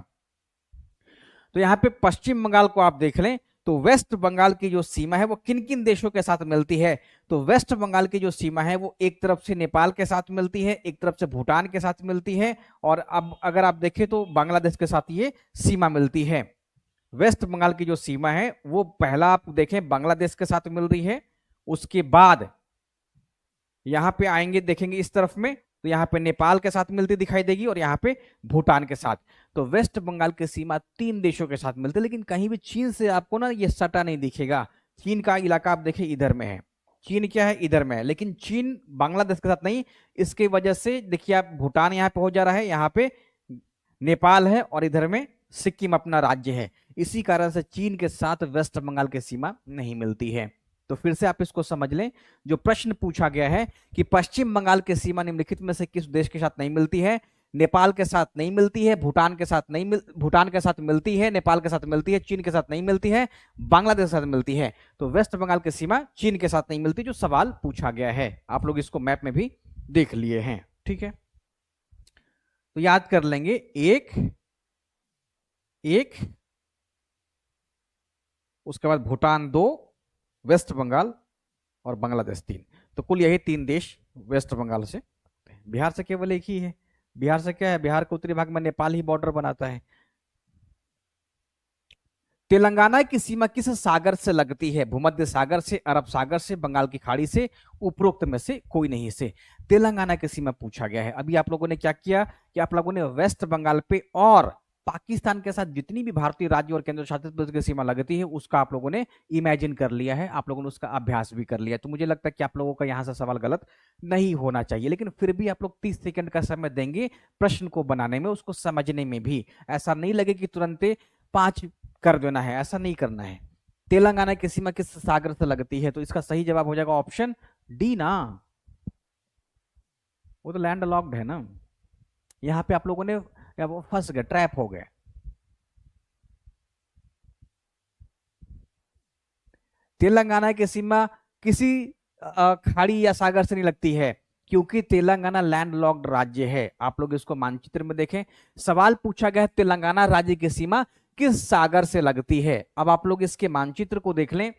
तो यहाँ पे पश्चिम बंगाल को आप देख लें तो वेस्ट बंगाल की जो सीमा है वो किन किन देशों के साथ मिलती है? तो वेस्ट बंगाल की जो सीमा है वो एक तरफ से नेपाल के साथ मिलती है, एक तरफ से भूटान के साथ मिलती है, और अब अगर आप देखें तो बांग्लादेश के साथ ये सीमा मिलती है। वेस्ट बंगाल की जो सीमा है वो पहला आप देखें बांग्लादेश के साथ मिल रही है, उसके बाद यहां पे आएंगे देखेंगे इस तरफ में तो यहाँ पे नेपाल के साथ मिलती दिखाई देगी और यहाँ पे भूटान के साथ। तो वेस्ट बंगाल की सीमा 3 देशों के साथ मिलती है, लेकिन कहीं भी चीन से आपको ना ये सटा नहीं दिखेगा। चीन का इलाका आप देखें इधर में है, चीन क्या है इधर में है, लेकिन चीन बांग्लादेश के साथ नहीं। इसकी वजह से देखिए आप भूटान यहाँ पे हो जा रहा है, यहाँ पे नेपाल है और इधर में सिक्किम अपना राज्य है। इसी कारण से चीन के साथ वेस्ट बंगाल की सीमा नहीं मिलती है। तो फिर से आप इसको समझ लें, जो प्रश्न पूछा गया है कि पश्चिम बंगाल की सीमा निम्नलिखित में से किस देश के साथ नहीं मिलती है? नेपाल के साथ नहीं मिलती है, भूटान के साथ नहीं भूटान के साथ मिलती है, नेपाल के साथ मिलती है, चीन के साथ नहीं मिलती है, बांग्लादेश के साथ मिलती है। तो वेस्ट बंगाल की सीमा चीन के साथ नहीं मिलती, जो सवाल पूछा गया है। आप लोग इसको मैप में भी देख लिए हैं, ठीक है। तो याद कर लेंगे, एक एक, उसके बाद भूटान 2, वेस्ट बंगाल और बांग्लादेश 3। तो कुल यही 3 देश वेस्ट बंगाल से। बिहार से केवल एक ही है। बिहार से क्या है, बिहार के उत्तरी भाग में नेपाल ही बॉर्डर बनाता है। तेलंगाना की सीमा किस सागर से लगती है? भूमध्य सागर से, अरब सागर से, बंगाल की खाड़ी से, उपरोक्त में से कोई नहीं से तेलंगाना की सीमा पूछा गया है। अभी आप लोगों ने क्या किया कि आप लोगों ने वेस्ट बंगाल पे और पाकिस्तान के साथ जितनी भी भारतीय राज्य और केंद्र शासित प्रदेश की सीमा लगती है उसका आप लोगों ने इमेजिन कर लिया है, आप लोगों ने उसका अभ्यास भी कर लिया। तो मुझे लगता है कि आप लोगों का यहां से सवाल गलत नहीं होना चाहिए, लेकिन फिर भी आप लोग 30 सेकंड का समय देंगे प्रश्न को बनाने में, उसको समझने में भी। ऐसा नहीं लगे कि तुरंत 5 कर देना है, ऐसा नहीं करना है। तेलंगाना की सीमा किस सागर से लगती है? तो इसका सही जवाब हो जाएगा ऑप्शन डी ना, वो तो लैंड लॉक्ड है ना। यहां पे आप लोगों ने वो फंस गए, ट्रैप हो गए। तेलंगाना की सीमा किसी खाड़ी या सागर से नहीं लगती है, क्योंकि तेलंगाना लैंड लॉक्ड राज्य है। आप लोग इसको मानचित्र में देखें, सवाल पूछा गया है तेलंगाना राज्य की सीमा किस सागर से लगती है। अब आप लोग इसके मानचित्र को देख लें,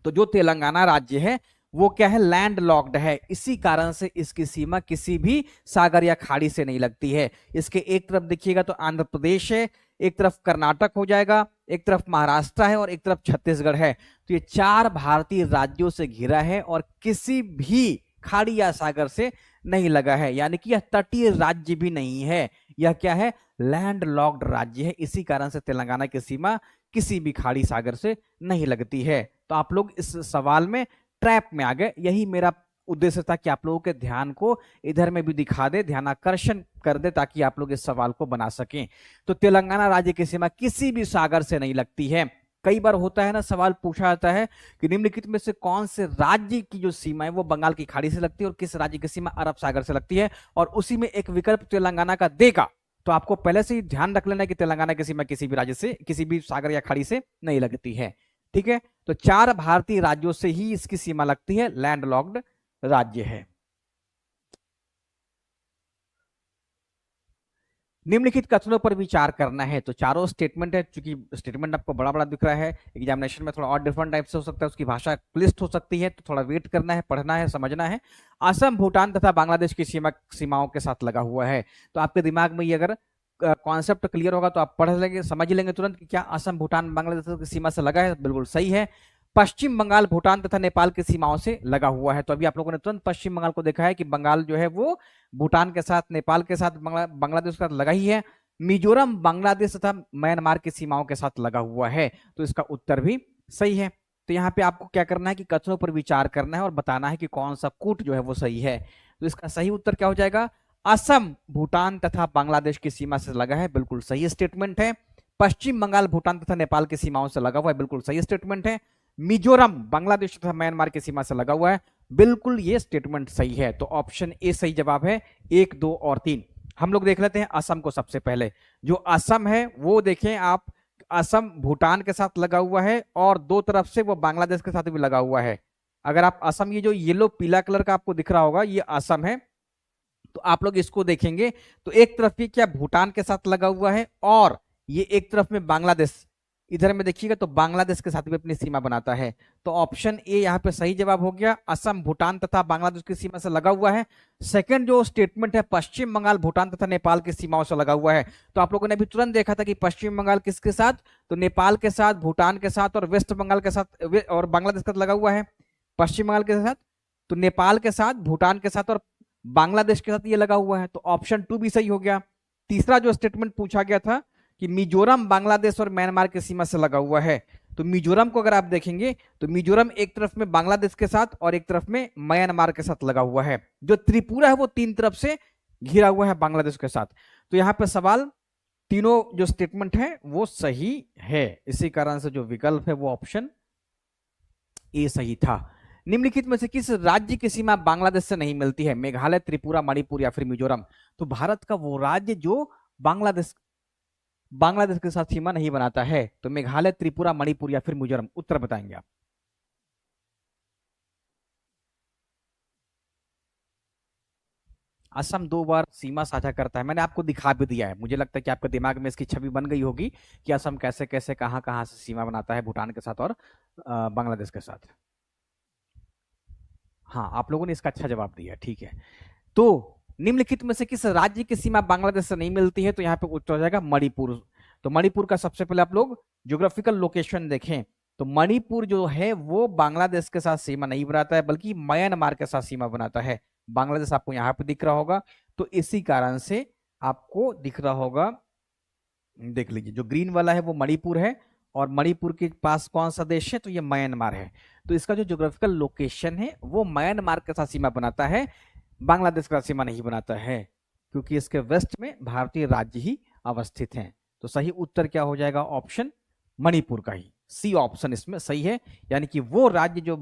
तो जो तेलंगाना राज्य है वो क्या है, लैंड लॉक्ड है। इसी कारण से इसकी सीमा किसी भी सागर या खाड़ी से नहीं लगती है। इसके एक तरफ देखिएगा तो आंध्र प्रदेश है, एक तरफ कर्नाटक हो जाएगा, एक तरफ महाराष्ट्र है और एक तरफ छत्तीसगढ़ है। तो ये 4 भारतीय राज्यों से घिरा है और किसी भी खाड़ी या सागर से नहीं लगा है, यानी कि यह तटीय राज्य भी नहीं है। यह क्या है, लैंड लॉक्ड राज्य है। इसी कारण से तेलंगाना की सीमा किसी भी खाड़ी सागर से नहीं लगती है। तो आप लोग इस सवाल में ट्रैप में आ गए। यही मेरा उद्देश्य था कि आप लोगों के ध्यान को इधर में भी दिखा दे, ध्यान आकर्षण कर दे, ताकि आप लोग इस सवाल को बना सकें। तो तेलंगाना राज्य की सीमा किसी भी सागर से नहीं लगती है। कई बार होता है ना, सवाल पूछा जाता है कि निम्नलिखित में से कौन से राज्य की जो सीमा है वो बंगाल की खाड़ी से लगती है और किस राज्य की सीमा अरब सागर से लगती है, और उसी में एक विकल्प तेलंगाना का देगा। तो आपको पहले से ही ध्यान रख लेना है कि तेलंगाना की सीमा किसी भी राज्य से, किसी भी सागर या खाड़ी से नहीं लगती है, ठीक है। तो 4 भारतीय राज्यों से ही इसकी सीमा लगती है, लैंड लॉक्ड राज्य है। निम्नलिखित कथनों पर विचार करना है। तो चारों स्टेटमेंट है, चूंकि स्टेटमेंट आपको बड़ा बड़ा दिख रहा है, एग्जामिनेशन में थोड़ा और डिफरेंट टाइप से हो सकता है, उसकी भाषा क्लिष्ट हो सकती है, तो थोड़ा वेट करना है, पढ़ना है, समझना है। असम, भूटान तथा बांग्लादेश की सीमाओं के साथ लगा हुआ है। तो आपके दिमाग में ये अगर कॉन्सेप्ट क्लियर होगा तो आप पढ़ लेंगे, समझ लेंगे तुरंत कि क्या असम, भूटान, बांग्लादेश की सीमा से लगा है। बिल्कुल सही है। पश्चिम बंगाल भूटान तथा नेपाल की सीमाओं से लगा हुआ है। तो अभी आप लोगों ने तुरंत पश्चिम बंगाल को देखा है कि बंगाल जो है वो भूटान के साथ, नेपाल के साथ, बांग्लादेश के साथ लगा ही है। मिजोरम बांग्लादेश तथा म्यांमार की सीमाओं के साथ लगा हुआ है। तो इसका उत्तर भी सही है। तो यहाँ पे आपको क्या करना है कि कथनों पर विचार करना है और बताना है कि कौन सा कूट जो है वो सही है। तो इसका सही उत्तर क्या हो जाएगा, असम भूटान तथा बांग्लादेश की सीमा से लगा है, बिल्कुल सही स्टेटमेंट है। पश्चिम बंगाल भूटान तथा नेपाल की सीमाओं से लगा हुआ है, बिल्कुल सही स्टेटमेंट है। मिजोरम बांग्लादेश तथा म्यांमार की सीमा से लगा हुआ है, बिल्कुल ये स्टेटमेंट सही है। तो ऑप्शन ए सही जवाब है, 1, 2 और 3। हम लोग देख लेते हैं असम को सबसे पहले। जो असम है वो देखें आप, असम भूटान के साथ लगा हुआ है और 2 तरफ से वो बांग्लादेश के साथ भी लगा हुआ है। अगर आप असम, ये जो येलो पीला कलर का आपको दिख रहा होगा, ये असम है। तो आप लोग इसको देखेंगे तो एक तरफ ये क्या भूटान के साथ लगा हुआ है और ये एक तरफ में बांग्लादेश, इधर में देखिएगा तो बांग्लादेश के साथ भी अपनी सीमा बनाता है। तो ऑप्शन ए यहाँ पे सही जवाब हो गया, असम भूटान तथा बांग्लादेश की सीमा से लगा हुआ है। सेकंड जो स्टेटमेंट है, पश्चिम बंगाल भूटान तथा नेपाल की सीमाओं से लगा हुआ है। तो आप लोगों ने अभी तुरंत देखा था कि पश्चिम बंगाल किसके साथ, तो नेपाल के साथ, भूटान के साथ और वेस्ट बंगाल के साथ और बांग्लादेश के साथ लगा हुआ है। पश्चिम बंगाल के साथ, तो नेपाल के साथ, भूटान के साथ और बांग्लादेश के साथ ये लगा हुआ है। तो ऑप्शन 2 भी सही हो गया। तीसरा जो स्टेटमेंट पूछा गया था कि मिजोरम बांग्लादेश और म्यांमार की सीमा से लगा हुआ है, तो मिजोरम को अगर आप देखेंगे तो मिजोरम एक तरफ में बांग्लादेश के साथ और एक तरफ में म्यांमार के साथ लगा हुआ है। जो त्रिपुरा है वो तीन तरफ से घिरा हुआ है बांग्लादेश के साथ। तो यहाँ पे सवाल तीनों जो स्टेटमेंट है वो सही है, इसी कारण से जो विकल्प है वो ऑप्शन ए सही था। निम्नलिखित में से किस राज्य की सीमा बांग्लादेश से नहीं मिलती है? मेघालय, त्रिपुरा, मणिपुर या फिर मिजोरम। तो भारत का वो राज्य जो बांग्लादेश के साथ सीमा नहीं बनाता है, तो मेघालय, त्रिपुरा, मणिपुर या फिर मिजोरम। उत्तर बताएंगे आप। असम 2 बार सीमा साझा करता है, मैंने आपको दिखा भी दिया है। मुझे लगता है कि आपके दिमाग में इसकी छवि बन गई होगी कि असम कैसे कैसे कहां कहां से सीमा बनाता है भूटान के साथ और बांग्लादेश के साथ। हाँ, आप लोगों ने इसका अच्छा जवाब दिया, ठीक है। तो निम्नलिखित में से किस राज्य की सीमा बांग्लादेश से नहीं मिलती है? तो यहाँ पे उत्तर हो जाएगा मणिपुर। तो मणिपुर का सबसे पहले आप लोग ज्योग्राफिकल लोकेशन देखें तो मणिपुर जो है वो बांग्लादेश के साथ सीमा नहीं बनाता है, बल्कि म्यांमार के साथ सीमा बनाता है। बांग्लादेश आपको यहाँ पे दिख रहा होगा, तो इसी कारण से आपको दिख रहा होगा, देख लीजिए जो ग्रीन वाला है वो मणिपुर है, और मणिपुर के पास कौन सा देश है? तो ये म्यांमार है। तो इसका जो ज्योग्राफिकल लोकेशन है वो म्यांमार के साथ सीमा बनाता है, बांग्लादेश का सीमा नहीं बनाता है, क्योंकि इसके वेस्ट में भारतीय राज्य ही अवस्थित हैं। तो सही उत्तर क्या हो जाएगा? ऑप्शन मणिपुर का ही, सी ऑप्शन इसमें सही है। यानी कि वो राज्य जो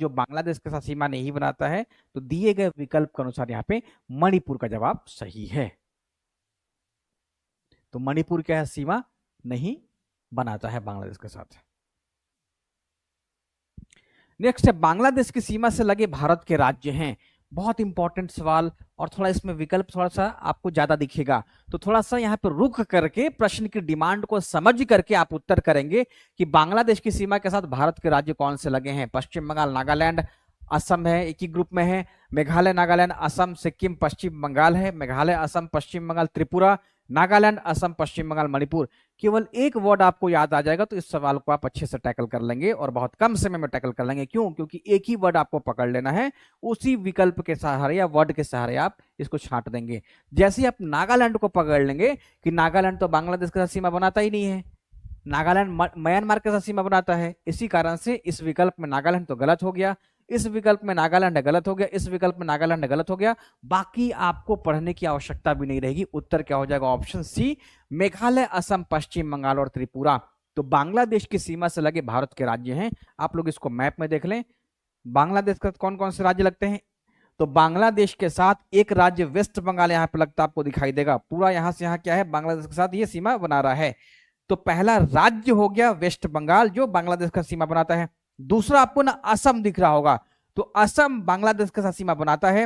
बांग्लादेश के साथ सीमा नहीं बनाता है, तो दिए गए विकल्प के अनुसार यहाँ पे मणिपुर का जवाब सही है। तो मणिपुर क्या है? सीमा नहीं बनाता है बांग्लादेश के साथ। नेक्स्ट है, बांग्लादेश की सीमा से लगे भारत के राज्य हैं। बहुत इंपॉर्टेंट सवाल, और थोड़ा इसमें विकल्प थोड़ा सा आपको ज्यादा दिखेगा, तो थोड़ा सा यहाँ पर रुक करके प्रश्न की डिमांड को समझ करके आप उत्तर करेंगे कि बांग्लादेश की सीमा के साथ भारत के राज्य कौन से लगे हैं। पश्चिम बंगाल, नागालैंड, असम है, एक ही ग्रुप में है। मेघालय, नागालैंड, असम, सिक्किम, पश्चिम बंगाल है। मेघालय, असम, पश्चिम बंगाल, त्रिपुरा, नागालैंड, असम, पश्चिम बंगाल, मणिपुर। केवल एक वर्ड आपको याद आ जाएगा तो इस सवाल को आप अच्छे से टैकल कर लेंगे, और बहुत कम समय में टैकल कर लेंगे। क्यों? क्योंकि एक ही वर्ड आपको पकड़ लेना है, उसी विकल्प के सहारे या वर्ड के सहारे आप इसको छांट देंगे। जैसे ही आप नागालैंड को पकड़ लेंगे कि नागालैंड तो बांग्लादेश के साथ सीमा बनाता ही नहीं है, नागालैंड म्यांमार के साथ सीमा बनाता है, इसी कारण से इस विकल्प में नागालैंड तो गलत हो गया, इस विकल्प में नागालैंड गलत हो गया, इस विकल्प में नागालैंड गलत हो गया। बाकी आपको पढ़ने की आवश्यकता भी नहीं रहेगी। उत्तर क्या हो जाएगा? ऑप्शन सी, मेघालय, असम, पश्चिम बंगाल और त्रिपुरा। तो बांग्लादेश की सीमा से लगे भारत के राज्य हैं। आप लोग इसको मैप में देख लें, बांग्लादेश का कौन कौन से राज्य लगते हैं। तो बांग्लादेश के साथ एक राज्य वेस्ट बंगाल यहाँ पे लगता आपको दिखाई देगा। पूरा यहां से यहाँ क्या है? बांग्लादेश के साथ ये सीमा बना रहा है। तो पहला राज्य हो गया वेस्ट बंगाल, जो बांग्लादेश का सीमा बनाता है। दूसरा आपको ना असम दिख रहा होगा, तो असम बांग्लादेश के साथ सीमा बनाता है।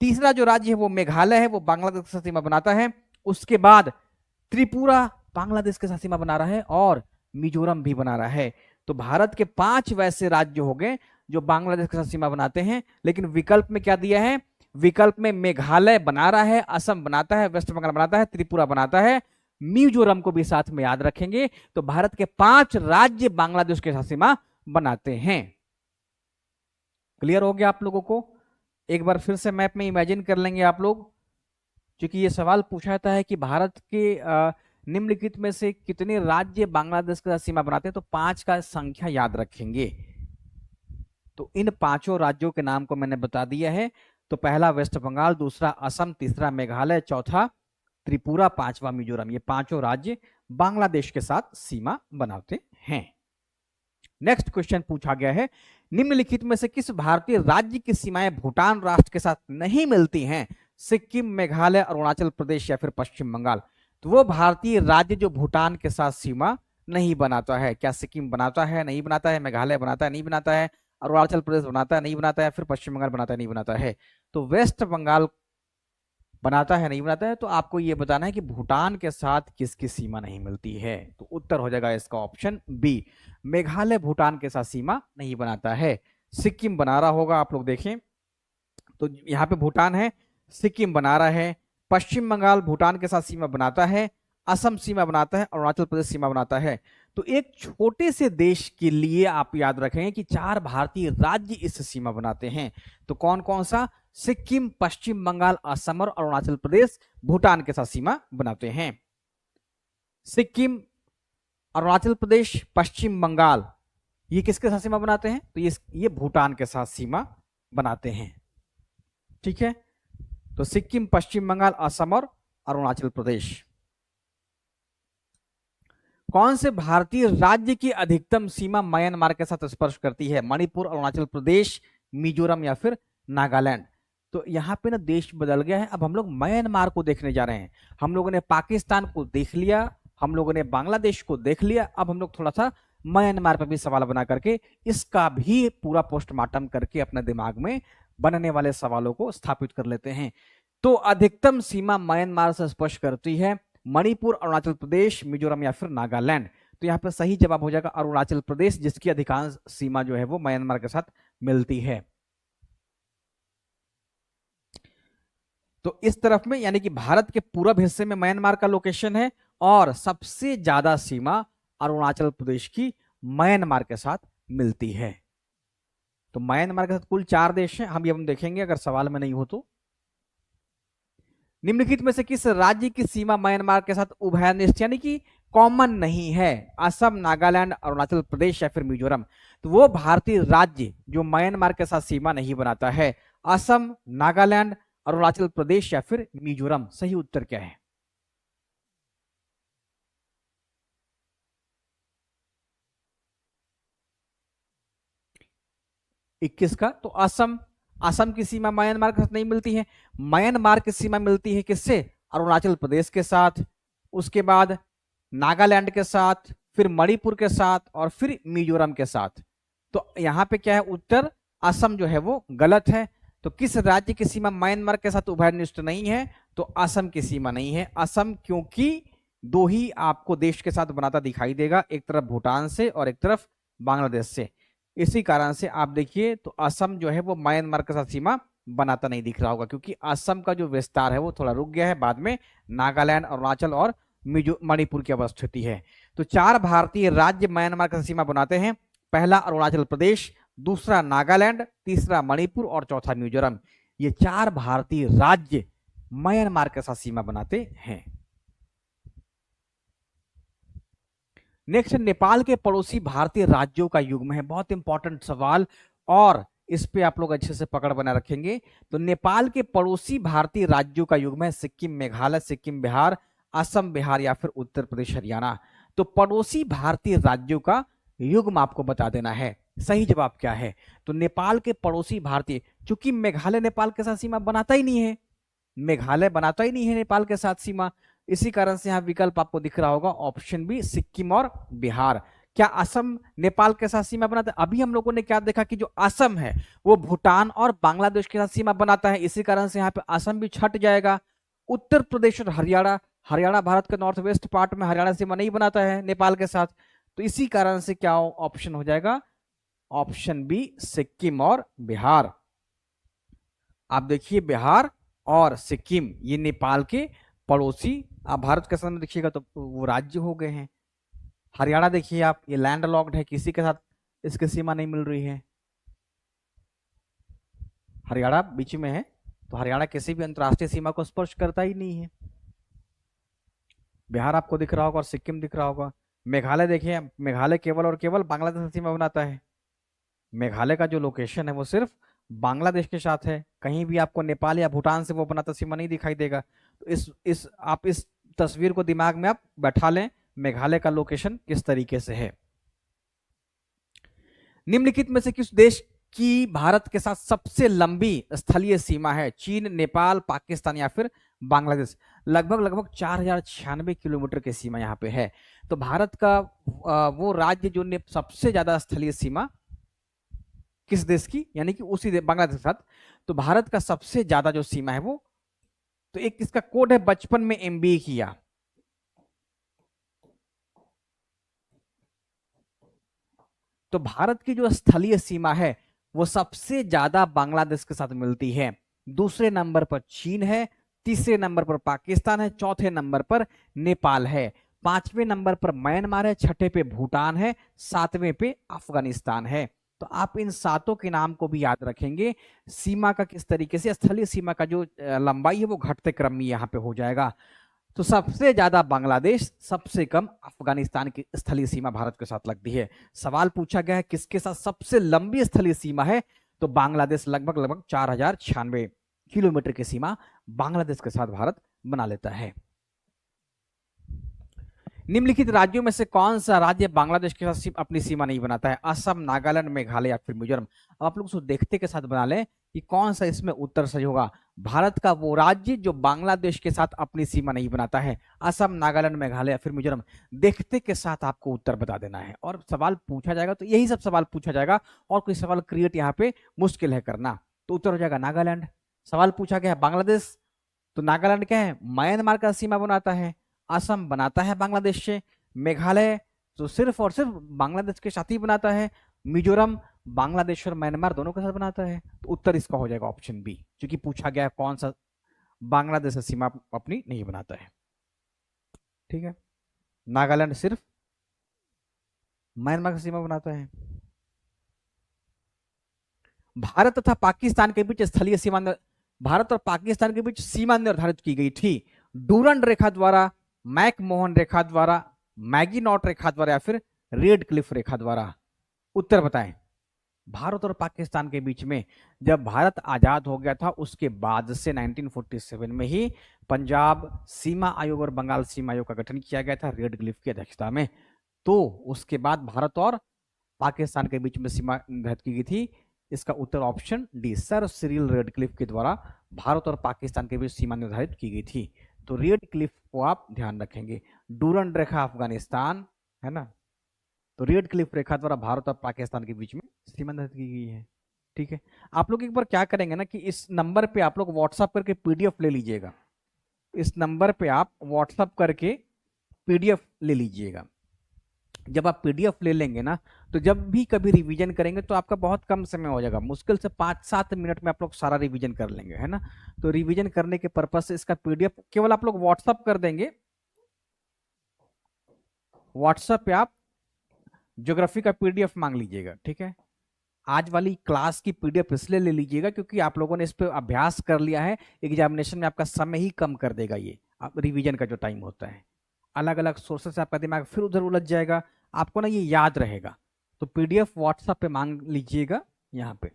तीसरा जो राज्य है वो मेघालय है, वो बांग्लादेश के साथ सीमा बनाता है। उसके बाद त्रिपुरा बांग्लादेश के साथ सीमा बना रहा है, और मिजोरम भी बना रहा है। तो भारत के 5 वैसे राज्य हो गए जो बांग्लादेश के साथ सीमा बनाते हैं। लेकिन विकल्प में क्या दिया है? विकल्प में मेघालय बना रहा है, असम बनाता है, वेस्ट बंगाल बनाता है, त्रिपुरा बनाता है, मिजोरम को भी साथ में याद रखेंगे। तो भारत के 5 राज्य बांग्लादेश के साथ सीमा बनाते हैं। क्लियर हो गया आप लोगों को? एक बार फिर से मैप में इमेजिन कर लेंगे आप लोग, क्योंकि ये सवाल पूछा जाता है कि भारत के निम्नलिखित में से कितने राज्य बांग्लादेश के साथ सीमा बनाते हैं, तो 5 का संख्या याद रखेंगे। तो इन 5 राज्यों के नाम को मैंने बता दिया है। तो पहला वेस्ट बंगाल, दूसरा असम, तीसरा मेघालय, चौथा त्रिपुरा, 5वां मिजोरम। ये 5 राज्य बांग्लादेश के साथ सीमा बनाते हैं। नेक्स्ट क्वेश्चन पूछा गया है, निम्नलिखित में से किस भारतीय राज्य की सीमाएं भूटान राष्ट्र के साथ नहीं मिलती हैं? सिक्किम, मेघालय, अरुणाचल प्रदेश या फिर पश्चिम बंगाल। तो वो भारतीय राज्य जो भूटान के साथ सीमा नहीं बनाता है, क्या सिक्किम बनाता है? नहीं बनाता है। मेघालय बनाता है? नहीं बनाता है। अरुणाचल प्रदेश बनाता है? नहीं बनाता है। फिर पश्चिम बंगाल बनाता है? नहीं बनाता है। तो वेस्ट बंगाल बनाता है? नहीं बनाता है। तो आपको यह बताना है कि भूटान के साथ किसकी सीमा नहीं मिलती है। तो उत्तर हो जाएगा इसका ऑप्शन बी, मेघालय भूटान के साथ सीमा नहीं बनाता है। सिक्किम बना रहा होगा, आप लोग देखें तो यहाँ पे भूटान है, सिक्किम बना रहा है। पश्चिम बंगाल भूटान के साथ सीमा बनाता है, असम सीमा बनाता है, अरुणाचल प्रदेश सीमा बनाता है। तो एक छोटे से देश के लिए आप याद रखें कि 4 भारतीय राज्य इस सीमा बनाते हैं। तो कौन कौन सा? सिक्किम, पश्चिम बंगाल, असम और अरुणाचल प्रदेश भूटान के साथ सीमा बनाते हैं। सिक्किम अरुणाचल प्रदेश, पश्चिम बंगाल, ये किसके साथ सीमा बनाते हैं? तो ये भूटान के साथ सीमा बनाते हैं। ठीक है, तो सिक्किम, पश्चिम बंगाल, असम और अरुणाचल प्रदेश। कौन से भारतीय राज्य की अधिकतम सीमा म्यांमार के साथ स्पर्श करती है? मणिपुर, अरुणाचल प्रदेश, मिजोरम या फिर नागालैंड? तो यहाँ पे ना देश बदल गया है, अब हम लोग म्यांमार को देखने जा रहे हैं। हम लोगों ने पाकिस्तान को देख लिया, हम लोगों ने बांग्लादेश को देख लिया, अब हम लोग थोड़ा सा म्यांमार पर भी सवाल बना करके इसका भी पूरा पोस्टमार्टम करके अपने दिमाग में बनने वाले सवालों को स्थापित कर लेते हैं। तो अधिकतम सीमा म्यांमार से स्पर्श करती है मणिपुर, अरुणाचल प्रदेश, मिजोरम या फिर नागालैंड? तो यहाँ पर सही जवाब हो जाएगा अरुणाचल प्रदेश, जिसकी अधिकांश सीमा जो है वो म्यांमार के साथ मिलती है। तो इस तरफ में यानी कि भारत के पूरब हिस्से में म्यांमार का लोकेशन है और सबसे ज्यादा सीमा अरुणाचल प्रदेश की म्यांमार के साथ मिलती है। तो म्यांमार के साथ कुल 4 देश हैं, हम देखेंगे अगर सवाल में नहीं हो तो। निम्नलिखित में से किस राज्य की सीमा म्यांमार के साथ उभयनिष्ठ यानी कि कॉमन नहीं है? असम, नागालैंड, अरुणाचल प्रदेश या फिर मिजोरम? तो वो भारतीय राज्य जो म्यांमार के साथ सीमा नहीं बनाता है, असम, नागालैंड, अरुणाचल प्रदेश या फिर मिजोरम? सही उत्तर क्या है? इक्कीस का तो असम। असम की सीमा म्यांमार के साथ नहीं मिलती है। म्यांमार की सीमा मिलती है किससे? अरुणाचल प्रदेश के साथ, उसके बाद नागालैंड के साथ, फिर मणिपुर के साथ और फिर मिजोरम के साथ। तो यहां पे क्या है उत्तर? असम जो है वो गलत है। तो किस राज्य की सीमा म्यांमार के साथ उभयनिष्ठ नहीं है? तो असम की सीमा नहीं है। असम क्योंकि 2 ही आपको देश के साथ बनाता दिखाई देगा, एक तरफ भूटान से और एक तरफ बांग्लादेश से। इसी कारण से आप देखिए तो असम जो है वो म्यांमार के साथ सीमा बनाता नहीं दिख रहा होगा, क्योंकि असम का जो विस्तार है वो थोड़ा रुक गया है, बाद में नागालैंड, अरुणाचल और मणिपुर की अवस्थिति है। तो 4 भारतीय राज्य म्यांमार के साथ सीमा बनाते हैं। पहला अरुणाचल प्रदेश, दूसरा नागालैंड, तीसरा मणिपुर और चौथा मिजोरम। ये 4 भारतीय राज्य म्यांमार के साथ सीमा बनाते हैं। नेक्स्ट, नेपाल के पड़ोसी भारतीय राज्यों का युग्म है। बहुत इंपॉर्टेंट सवाल और इस पे आप लोग अच्छे से पकड़ बना रखेंगे। तो नेपाल के पड़ोसी भारतीय राज्यों का युग्म है सिक्किम, मेघालय, सिक्किम, बिहार, असम, बिहार या फिर उत्तर प्रदेश, हरियाणा। तो पड़ोसी भारतीय राज्यों का युग्म आपको बता देना है। सही जवाब क्या है? तो नेपाल के पड़ोसी भारतीय, चूंकि मेघालय नेपाल के साथ सीमा बनाता ही नहीं है, मेघालय बनाता ही नहीं है नेपाल के साथ सीमा, इसी कारण से यहां विकल्प आपको दिख रहा होगा ऑप्शन बी, सिक्किम और बिहार। क्या असम नेपाल के साथ सीमा बनाता है? अभी हम लोगों ने क्या देखा कि जो असम है वो भूटान और बांग्लादेश के साथ सीमा बनाता है, इसी कारण से यहाँ पे असम भी छट जाएगा। उत्तर प्रदेश और हरियाणा, हरियाणा भारत के नॉर्थ वेस्ट पार्ट में, हरियाणा सीमा नहीं बनाता है नेपाल के साथ, तो इसी कारण से क्या ऑप्शन हो जाएगा? ऑप्शन बी, सिक्किम और बिहार। आप देखिए बिहार और सिक्किम ये नेपाल के पड़ोसी, आप भारत के साथ में देखिएगा तो वो राज्य हो गए हैं। हरियाणा देखिए आप, ये लैंड लॉक्ड है, किसी के साथ इसकी सीमा नहीं मिल रही है, हरियाणा बीच में है, तो हरियाणा किसी भी अंतरराष्ट्रीय सीमा को स्पर्श करता ही नहीं है। बिहार आपको दिख रहा होगा और सिक्किम दिख रहा होगा। मेघालय देखिए, मेघालय केवल और केवल बांग्लादेश से सीमा बनाता है। मेघालय का जो लोकेशन है वो सिर्फ बांग्लादेश के साथ है, कहीं भी आपको नेपाल या भूटान से वो बनाता सीमा नहीं दिखाई देगा। तो आप इस तस्वीर को दिमाग में आप बैठा लें, मेघालय का लोकेशन किस तरीके से है। निम्नलिखित में से किस देश की भारत के साथ सबसे लंबी स्थलीय सीमा है? चीन, नेपाल, पाकिस्तान या फिर बांग्लादेश? लगभग 4096 किलोमीटर की सीमा यहाँ पे है। तो भारत का वो राज्य जो सबसे ज्यादा स्थलीय सीमा किस देश की, यानी कि उसी बांग्लादेश के साथ। तो भारत का सबसे ज्यादा जो सीमा है वो, तो एक इसका कोड है, बचपन में एमबीए किया, तो भारत की जो स्थलीय सीमा है वो सबसे ज्यादा बांग्लादेश के साथ मिलती है। दूसरे नंबर पर चीन है, तीसरे नंबर पर पाकिस्तान है, चौथे नंबर पर नेपाल है, पांचवें नंबर पर म्यांमार है, छठे पे भूटान है, सातवें पे अफगानिस्तान है। तो आप इन 7 के नाम को भी याद रखेंगे। सीमा का किस तरीके से, स्थलीय सीमा का जो लंबाई है वो घटते क्रम में यहाँ पे हो जाएगा। तो सबसे ज्यादा बांग्लादेश, सबसे कम अफगानिस्तान की स्थलीय सीमा भारत के साथ लगती है। सवाल पूछा गया है किसके साथ सबसे लंबी स्थलीय सीमा है, तो बांग्लादेश लगभग 4096 किलोमीटर की सीमा बांग्लादेश के साथ भारत बना लेता है। निम्नलिखित राज्यों में से कौन सा राज्य बांग्लादेश के साथ अपनी सीमा नहीं बनाता है? असम, नागालैंड, मेघालय या फिर मिजोरम। अब आप लोग उसको देखते के साथ बना लें कि कौन सा इसमें उत्तर सही होगा। भारत का वो राज्य जो बांग्लादेश के साथ अपनी सीमा नहीं बनाता है, असम, नागालैंड, मेघालय या फिर मिजोरम। देखते के साथ आपको उत्तर बता देना है और सवाल पूछा जाएगा तो यही सब सवाल पूछा जाएगा और कोई सवाल क्रिएट यहाँ पे मुश्किल है करना। तो उत्तर हो जाएगा नागालैंड। सवाल पूछा गया है बांग्लादेश, तो नागालैंड क्या है? म्यांमार का सीमा बनाता है। असम बनाता है बांग्लादेश से। मेघालय तो सिर्फ और सिर्फ बांग्लादेश के साथ ही बनाता है। मिजोरम बांग्लादेश और म्यांमार दोनों के साथ बनाता है। तो उत्तर इसका हो जाएगा ऑप्शन बी, क्योंकि पूछा गया कौन सा बांग्लादेश से सीमा अपनी नहीं बनाता है। ठीक है, नागालैंड सिर्फ म्यांमार की सीमा बनाता है। भारत तथा पाकिस्तान के बीच स्थलीय सीमा, भारत और पाकिस्तान के बीच सीमा निर्धारित की गई थी डूरंड रेखा द्वारा, मैकमोहन रेखा द्वारा, मैगीनॉट रेखा द्वारा या फिर रेड क्लिफ रेखा द्वारा। उत्तर बताएं। भारत और पाकिस्तान के बीच में जब भारत आजाद हो गया था उसके बाद से 1947 में ही पंजाब सीमा आयोग और बंगाल सीमा आयोग का गठन किया गया था रेड क्लिफ की अध्यक्षता में। तो उसके बाद भारत और पाकिस्तान के बीच में सीमा निर्धारित की गई थी। इसका उत्तर option D, sir Cyril Radcliffe के द्वारा भारत और पाकिस्तान के बीच सीमा निर्धारित की गई थी। तो रेडक्लिफ को आप ध्यान रखेंगे। डूरंड रेखा अफगानिस्तान है ना, तो रेडक्लिफ रेखा द्वारा भारत और पाकिस्तान के बीच में सीमा निर्धारित की गई है। ठीक है, आप लोग एक बार क्या करेंगे ना कि इस नंबर पे आप लोग व्हाट्सअप करके पीडीएफ ले लीजिएगा। इस नंबर पे आप व्हाट्सअप करके पीडीएफ ले लीजिएगा। जब आप पीडीएफ ले लेंगे ना तो जब भी कभी रिवीजन करेंगे तो आपका बहुत कम समय हो जाएगा, मुश्किल से 5-7 मिनट में आप लोग सारा रिवीजन कर लेंगे, है ना। तो रिवीजन करने के पर्पज से इसका पीडीएफ केवल आप लोग व्हाट्सअप कर देंगे। व्हाट्सएप पे आप ज्योग्राफी का पीडीएफ मांग लीजिएगा। ठीक है, आज वाली क्लास की पीडीएफ इसलिए ले लीजिएगा क्योंकि आप लोगों ने इस पे अभ्यास कर लिया है, एग्जामिनेशन में आपका समय ही कम कर देगा ये रिवीजन का जो टाइम होता है। अलग अलग सोर्सेस से आपका दिमाग फिर उधर उलझ जाएगा, आपको ना ये याद रहेगा। तो पीडीएफ व्हाट्सएप पे मांग लीजिएगा, यहाँ पे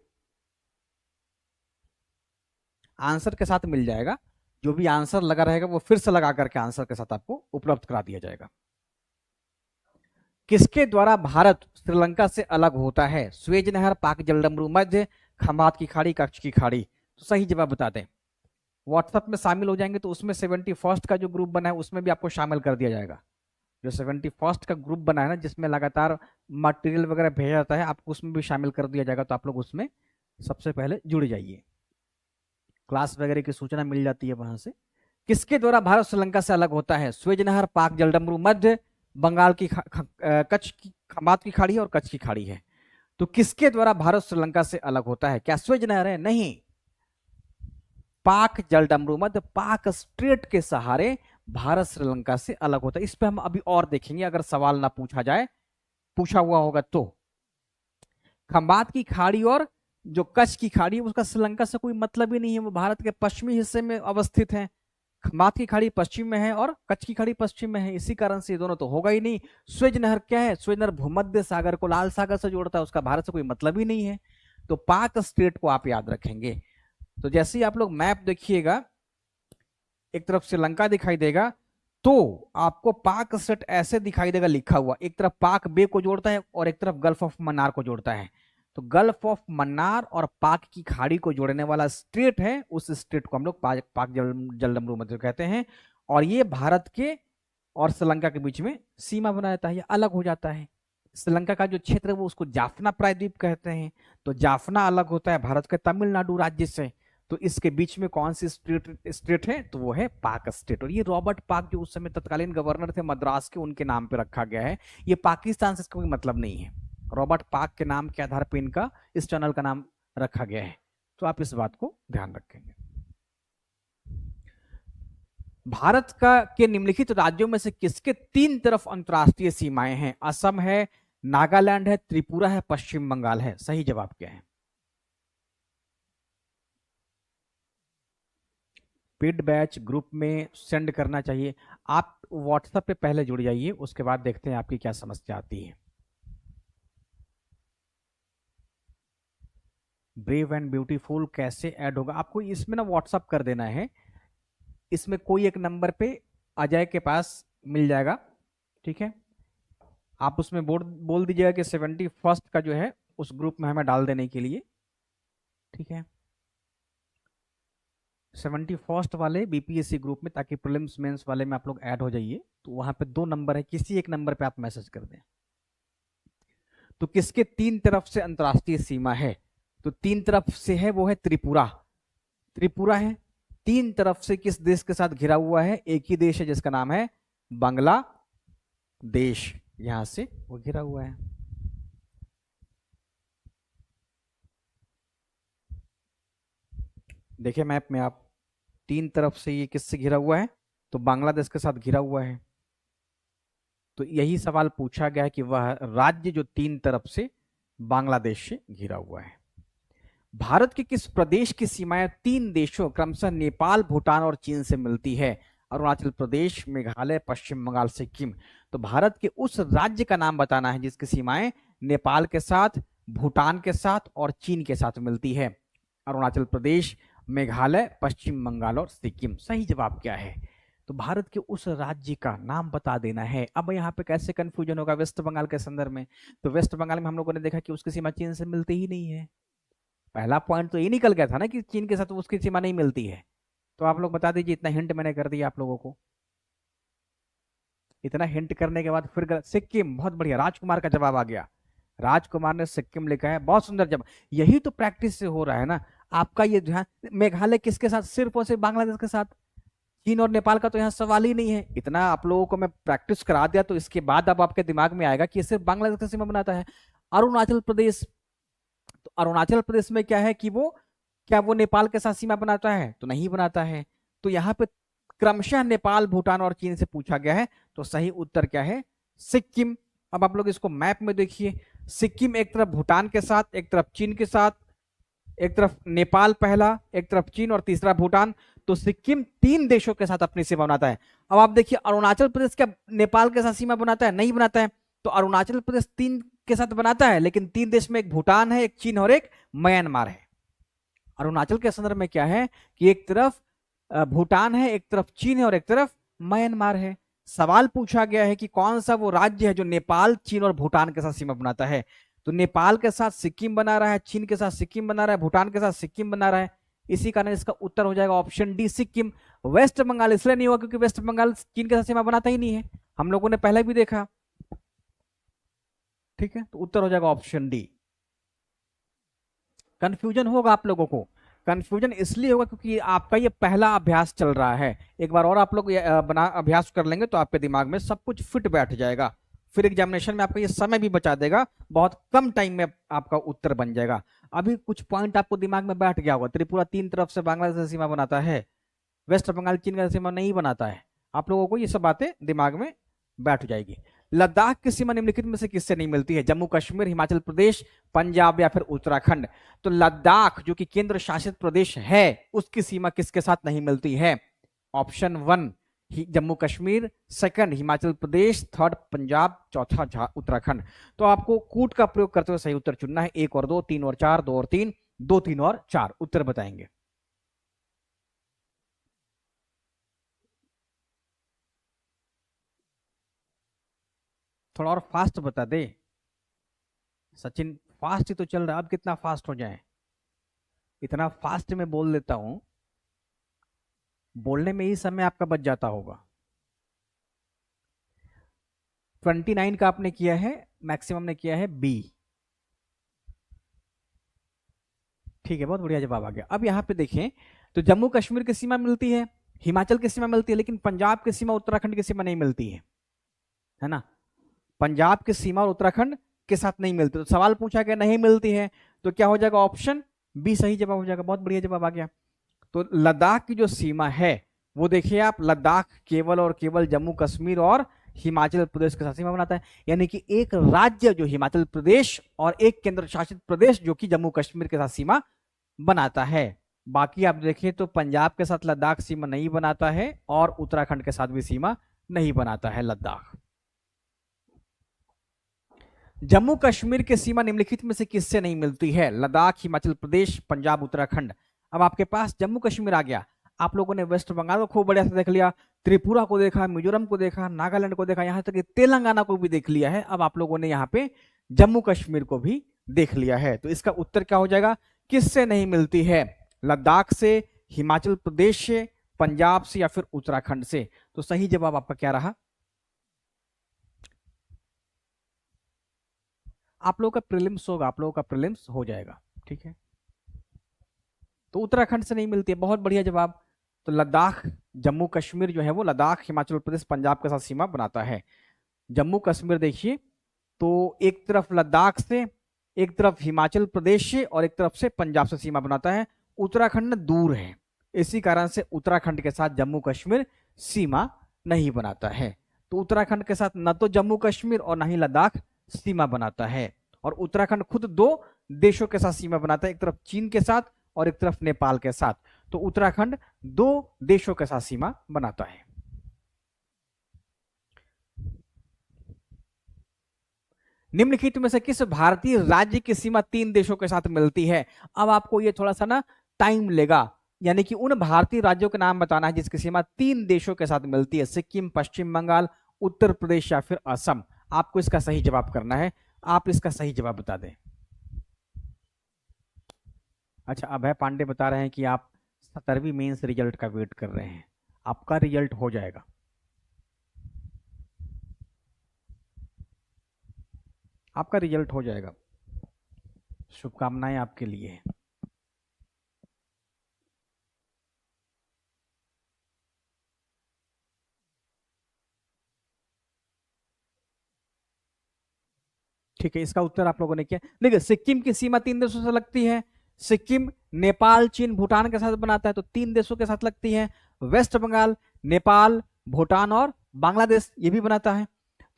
आंसर के साथ मिल जाएगा। जो भी आंसर लगा रहेगा वो फिर से लगा करके आंसर के साथ आपको उपलब्ध करा दिया जाएगा। किसके द्वारा भारत श्रीलंका से अलग होता है? स्वेज नहर, पाक जलडमरू मध्य, खमात की खाड़ी, कच्छ की खाड़ी। तो सही जवाब बता दें। व्हाट्सएप में शामिल हो जाएंगे तो उसमें 71st का जो ग्रुप बना है उसमें भी आपको शामिल कर दिया जाएगा। जो 71st का ग्रुप बना है ना, जिसमें लगातार मटेरियल वगैरह भेजा जाता है, आपको उसमें भी शामिल कर दिया जाएगा। तो आप लोग उसमें सबसे पहले जुड़ जाइए, क्लास वगैरह की सूचना मिल जाती है वहां से। किसके द्वारा भारत श्रीलंका से अलग होता है? स्वेज नहर, पाक जलडमरू मध्य, बंगाल की कच्छ की खमात की खाड़ी और कच्छ की खाड़ी है। तो किसके द्वारा भारत श्रीलंका से अलग होता है? क्या स्वेज नहर है? नहीं, पाक जलडमरू मध्य, पाक स्ट्रेट के सहारे भारत श्रीलंका से अलग होता है। इस पे हम अभी और देखेंगे अगर सवाल ना पूछा जाए, पूछा हुआ होगा तो। खंबात की खाड़ी और जो कच्छ की खाड़ी उसका श्रीलंका से कोई मतलब ही नहीं है, वो भारत के पश्चिमी हिस्से में अवस्थित है। खंबात की खाड़ी पश्चिम में है और कच्छ की खाड़ी पश्चिम में है, इसी कारण से ये दोनों तो होगा ही नहीं। स्वेज नहर क्या है? स्वेज नहर भूमध्य सागर को लाल सागर से जोड़ता है, उसका भारत से कोई मतलब ही नहीं है। तो पाक स्टेट को आप याद रखेंगे। तो जैसे ही आप लोग मैप देखिएगा, एक तरफ श्रीलंका दिखाई देगा तो आपको पाक स्टेट ऐसे दिखाई देगा लिखा हुआ, एक तरफ पाक बे को जोड़ता है और एक तरफ गल्फ ऑफ मन्नार को जोड़ता है। तो गल्फ ऑफ मन्नार और पाक की खाड़ी को जोड़ने वाला स्टेट है, उस स्टेट को हम लोग पाक जलडमरू मध्य कहते हैं। और ये भारत के और श्रीलंका के बीच में सीमा बना जाता है, ये अलग हो जाता है। श्रीलंका का जो क्षेत्र है वो उसको जाफना प्रायद्वीप कहते हैं। तो जाफना अलग होता है भारत के तमिलनाडु राज्य से। तो इसके बीच में कौन सी स्टेट है? तो वो है पाक स्टेट। और ये रॉबर्ट पाक जो उस समय तत्कालीन गवर्नर थे मद्रास के, उनके नाम पे रखा गया है। ये पाकिस्तान से कोई मतलब नहीं है, रॉबर्ट पाक के नाम के आधार पर इनका इस चैनल का नाम रखा गया है। तो आप इस बात को ध्यान रखेंगे। भारत का के निम्नलिखित राज्यों में से किसके 3 तरफ अंतरराष्ट्रीय सीमाएं हैं? असम है, नागालैंड है, त्रिपुरा है, पश्चिम बंगाल है। सही जवाब क्या है? पेड बैच ग्रुप में सेंड करना चाहिए। आप व्हाट्सएप पे पहले जुड़ जाइए, उसके बाद देखते हैं आपकी क्या समस्या आती है। ब्रेव एंड ब्यूटीफुल कैसे ऐड होगा, आपको इसमें ना व्हाट्सएप कर देना है। इसमें कोई एक नंबर पे अजय के पास मिल जाएगा, ठीक है। आप उसमें बोल दीजिएगा कि 71st का जो है उस ग्रुप में हमें डाल देने के लिए, ठीक है। 71st वाले बीपीएससी ग्रुप में, ताकि प्रीलिम्स मेंस वाले में आप लोग ऐड हो जाइए। तो वहां पे 2 नंबर है, किसी एक नंबर पे आप मैसेज कर दें। तो किसके 3 तरफ से अंतरराष्ट्रीय सीमा है, तो 3 तरफ से है, वो है त्रिपुरा। त्रिपुरा है 3 तरफ से, किस देश के साथ घिरा हुआ है, एक ही देश है जिसका नाम है बांग्लादेश, यहां से वो घिरा हुआ है। देखिए मैप में आप 3 तरफ से ये किससे घिरा हुआ है, तो बांग्लादेश के साथ घिरा हुआ है। तो यही सवाल पूछा गया है कि वह राज्य जो 3 तरफ से बांग्लादेश से घिरा हुआ है। भारत के किस प्रदेश की सीमाएं 3 देशों क्रमशः नेपाल, भूटान और चीन से मिलती है, अरुणाचल प्रदेश, मेघालय, पश्चिम बंगाल, सिक्किम। तो भारत के उस राज्य का नाम बताना है जिसकी सीमाएं नेपाल के साथ, भूटान के साथ और चीन के साथ मिलती है। अरुणाचल प्रदेश, मेघालय, पश्चिम बंगाल और सिक्किम। सही जवाब क्या है, तो भारत के उस राज्य का नाम बता देना है। अब यहाँ पे कैसे कंफ्यूजन होगा वेस्ट बंगाल के संदर्भ में, तो वेस्ट बंगाल में हम लोगों ने देखा कि उसकी सीमा चीन से मिलती ही नहीं है। पहला पॉइंट तो ये निकल गया था ना कि चीन के साथ उसकी सीमा नहीं मिलती है। तो आप लोग बता दीजिए, इतना हिंट मैंने कर दिया आप लोगों को। इतना हिंट करने के बाद फिर सिक्किम, बहुत बढ़िया, राजकुमार का जवाब आ गया। राजकुमार ने सिक्किम लिखा है, बहुत सुंदर जवाब। यही तो प्रैक्टिस से हो रहा है ना आपका ये ध्यान। मेघालय किसके साथ, सिर्फ और सिर्फ बांग्लादेश के साथ। चीन और नेपाल का तो यहाँ सवाल ही नहीं है। इतना आप लोगों को मैं प्रैक्टिस करा दिया, तो इसके बाद अब आपके दिमाग में आएगा कि सिर्फ बांग्लादेश का सीमा बनाता है। अरुणाचल प्रदेश, तो अरुणाचल प्रदेश में क्या है कि क्या वो नेपाल के साथ सीमा बनाता है, तो नहीं बनाता है। तो यहाँ पे क्रमशः नेपाल, भूटान और चीन से पूछा गया है। तो सही उत्तर क्या है, सिक्किम। अब आप लोग इसको मैप में देखिए, सिक्किम एक तरफ भूटान के साथ, एक तरफ चीन के साथ, एक तरफ नेपाल पहला, एक तरफ चीन और तीसरा भूटान। तो सिक्किम 3 देशों के साथ अपनी सीमा बनाता है। अब आप देखिए अरुणाचल प्रदेश क्या नेपाल के साथ सीमा बनाता है, नहीं बनाता है। तो अरुणाचल प्रदेश 3 के साथ बनाता है, लेकिन 3 देश में एक भूटान है, एक चीन और एक म्यांमार है। अरुणाचल के संदर्भ में क्या है कि एक तरफ भूटान है, एक तरफ चीन है और एक तरफ म्यांमार है। सवाल पूछा गया है कि कौन सा वो राज्य है जो नेपाल, चीन और भूटान के साथ सीमा बनाता है। तो नेपाल के साथ सिक्किम बना रहा है, चीन के साथ सिक्किम बना रहा है, भूटान के साथ सिक्किम बना रहा है। इसी कारण इसका उत्तर हो जाएगा ऑप्शन डी, सिक्किम। वेस्ट बंगाल इसलिए नहीं हुआ क्योंकि वेस्ट बंगाल चीन के साथ सीमा बनाता ही नहीं है, हम लोगों ने पहले भी देखा, ठीक है। तो उत्तर हो जाएगा ऑप्शन डी। कंफ्यूजन होगा आप लोगों को, कंफ्यूजन इसलिए होगा क्योंकि आपका ये पहला अभ्यास चल रहा है। एक बार और आप लोग बना अभ्यास कर लेंगे तो आपके दिमाग में सब कुछ फिट बैठ जाएगा। फिर एग्जामिनेशन में आपका ये समय भी बचा देगा, बहुत कम टाइम में आपका उत्तर बन जाएगा। अभी कुछ पॉइंट आपको दिमाग में बैठ गया होगा। त्रिपुरा 3 तरफ से बांग्लादेश से सीमा बनाता है, वेस्ट बंगाल चीन का सीमा नहीं बनाता है। आप लोगों को ये सब बातें दिमाग में बैठ जाएगी। लद्दाख की सीमा निम्नलिखित में से किससे नहीं मिलती है, जम्मू कश्मीर, हिमाचल प्रदेश, पंजाब या फिर उत्तराखंड। तो लद्दाख जो कि केंद्र शासित प्रदेश है, उसकी सीमा किसके साथ नहीं मिलती है, option 1 Jammu Kashmir, second Himachal Pradesh, third Punjab, चौथा उत्तराखंड। तो आपको कूट का प्रयोग करते हुए सही उत्तर चुनना है। 1 और 2, 3 और 4, 2 और 3, 2, 3 और 4 उत्तर बताएंगे। थोड़ा और फास्ट बता दे सचिन, फास्ट ही तो चल रहा है, अब कितना फास्ट हो जाए। इतना फास्ट में बोल देता हूं, बोलने में ही समय आपका बच जाता होगा। 29 का आपने किया है, मैक्सिमम ने किया है बी, ठीक है, बहुत बढ़िया जवाब आ गया। अब यहां पे देखें तो जम्मू कश्मीर की सीमा मिलती है, हिमाचल की सीमा मिलती है, लेकिन पंजाब की सीमा, उत्तराखंड की सीमा नहीं मिलती है ना। पंजाब की सीमा और उत्तराखंड के साथ नहीं मिलती। तो सवाल पूछा गया नहीं मिलती है, तो क्या हो जाएगा, ऑप्शन बी सही जवाब हो जाएगा। बहुत बढ़िया जवाब आ गया। तो लद्दाख की जो सीमा है वो देखिए आप, लद्दाख केवल और केवल जम्मू कश्मीर और हिमाचल प्रदेश के साथ सीमा बनाता है। यानी कि एक राज्य जो हिमाचल प्रदेश और एक केंद्र शासित प्रदेश जो कि जम्मू कश्मीर के साथ सीमा बनाता है। बाकी आप देखिए तो पंजाब के साथ लद्दाख सीमा नहीं बनाता है और उत्तराखंड के साथ भी सीमा नहीं बनाता है लद्दाख। जम्मू कश्मीर की सीमा निम्नलिखित में से किससे नहीं मिलती है? लद्दाख, हिमाचल प्रदेश, पंजाब, उत्तराखंड। अब आपके पास जम्मू कश्मीर आ गया। आप लोगों ने वेस्ट बंगाल को खूब बढ़िया से देख लिया, त्रिपुरा को देखा, मिजोरम को देखा, नागालैंड को देखा, यहां तक कि तेलंगाना को भी देख लिया है। अब आप लोगों ने यहाँ पे जम्मू कश्मीर को भी देख लिया है। तो इसका उत्तर क्या हो जाएगा? किससे नहीं मिलती है? लद्दाख से, हिमाचल प्रदेश से, पंजाब से या फिर उत्तराखंड से? तो सही जवाब आपका क्या रहा? आप लोगों का प्रीलिम्स होगा, आप लोगों का प्रीलिम्स हो जाएगा, ठीक है। तो उत्तराखंड से नहीं मिलती है, बहुत बढ़िया जवाब। तो लद्दाख, जम्मू कश्मीर जो है वो लद्दाख, हिमाचल प्रदेश, पंजाब के साथ सीमा बनाता है। जम्मू कश्मीर देखिए तो एक तरफ लद्दाख से, एक तरफ हिमाचल प्रदेश से और एक तरफ से पंजाब से सीमा बनाता है। उत्तराखंड दूर है, इसी कारण से उत्तराखंड के साथ जम्मू कश्मीर सीमा नहीं बनाता है। तो उत्तराखंड के साथ न तो जम्मू कश्मीर और न ही लद्दाख सीमा बनाता है। और उत्तराखंड खुद दो देशों के साथ सीमा बनाता है, एक तरफ चीन के साथ और एक तरफ नेपाल के साथ। तो उत्तराखंड दो देशों के साथ सीमा बनाता है। निम्नलिखित में से किस भारतीय राज्य की सीमा 3 देशों के साथ मिलती है? अब आपको ये थोड़ा सा ना टाइम लेगा, यानी कि उन भारतीय राज्यों के नाम बताना है जिसकी सीमा 3 देशों के साथ मिलती है। सिक्किम, पश्चिम बंगाल, उत्तर प्रदेश या फिर असम। आपको इसका सही जवाब करना है, आप इसका सही जवाब बता दें। अच्छा, अभय पांडे बता रहे हैं कि आप 17वीं मेंस रिजल्ट का वेट कर रहे हैं। आपका रिजल्ट हो जाएगा। आपका रिजल्ट हो जाएगा, शुभकामनाएं आपके लिए। ठीक है, इसका उत्तर आप लोगों ने किया। देखिए, सिक्किम की सीमा 3 देशों से लगती है। सिक्किम नेपाल, चीन, भूटान के साथ बनाता है, तो 3 देशों के साथ लगती है। वेस्ट बंगाल नेपाल, भूटान और बांग्लादेश ये भी बनाता है।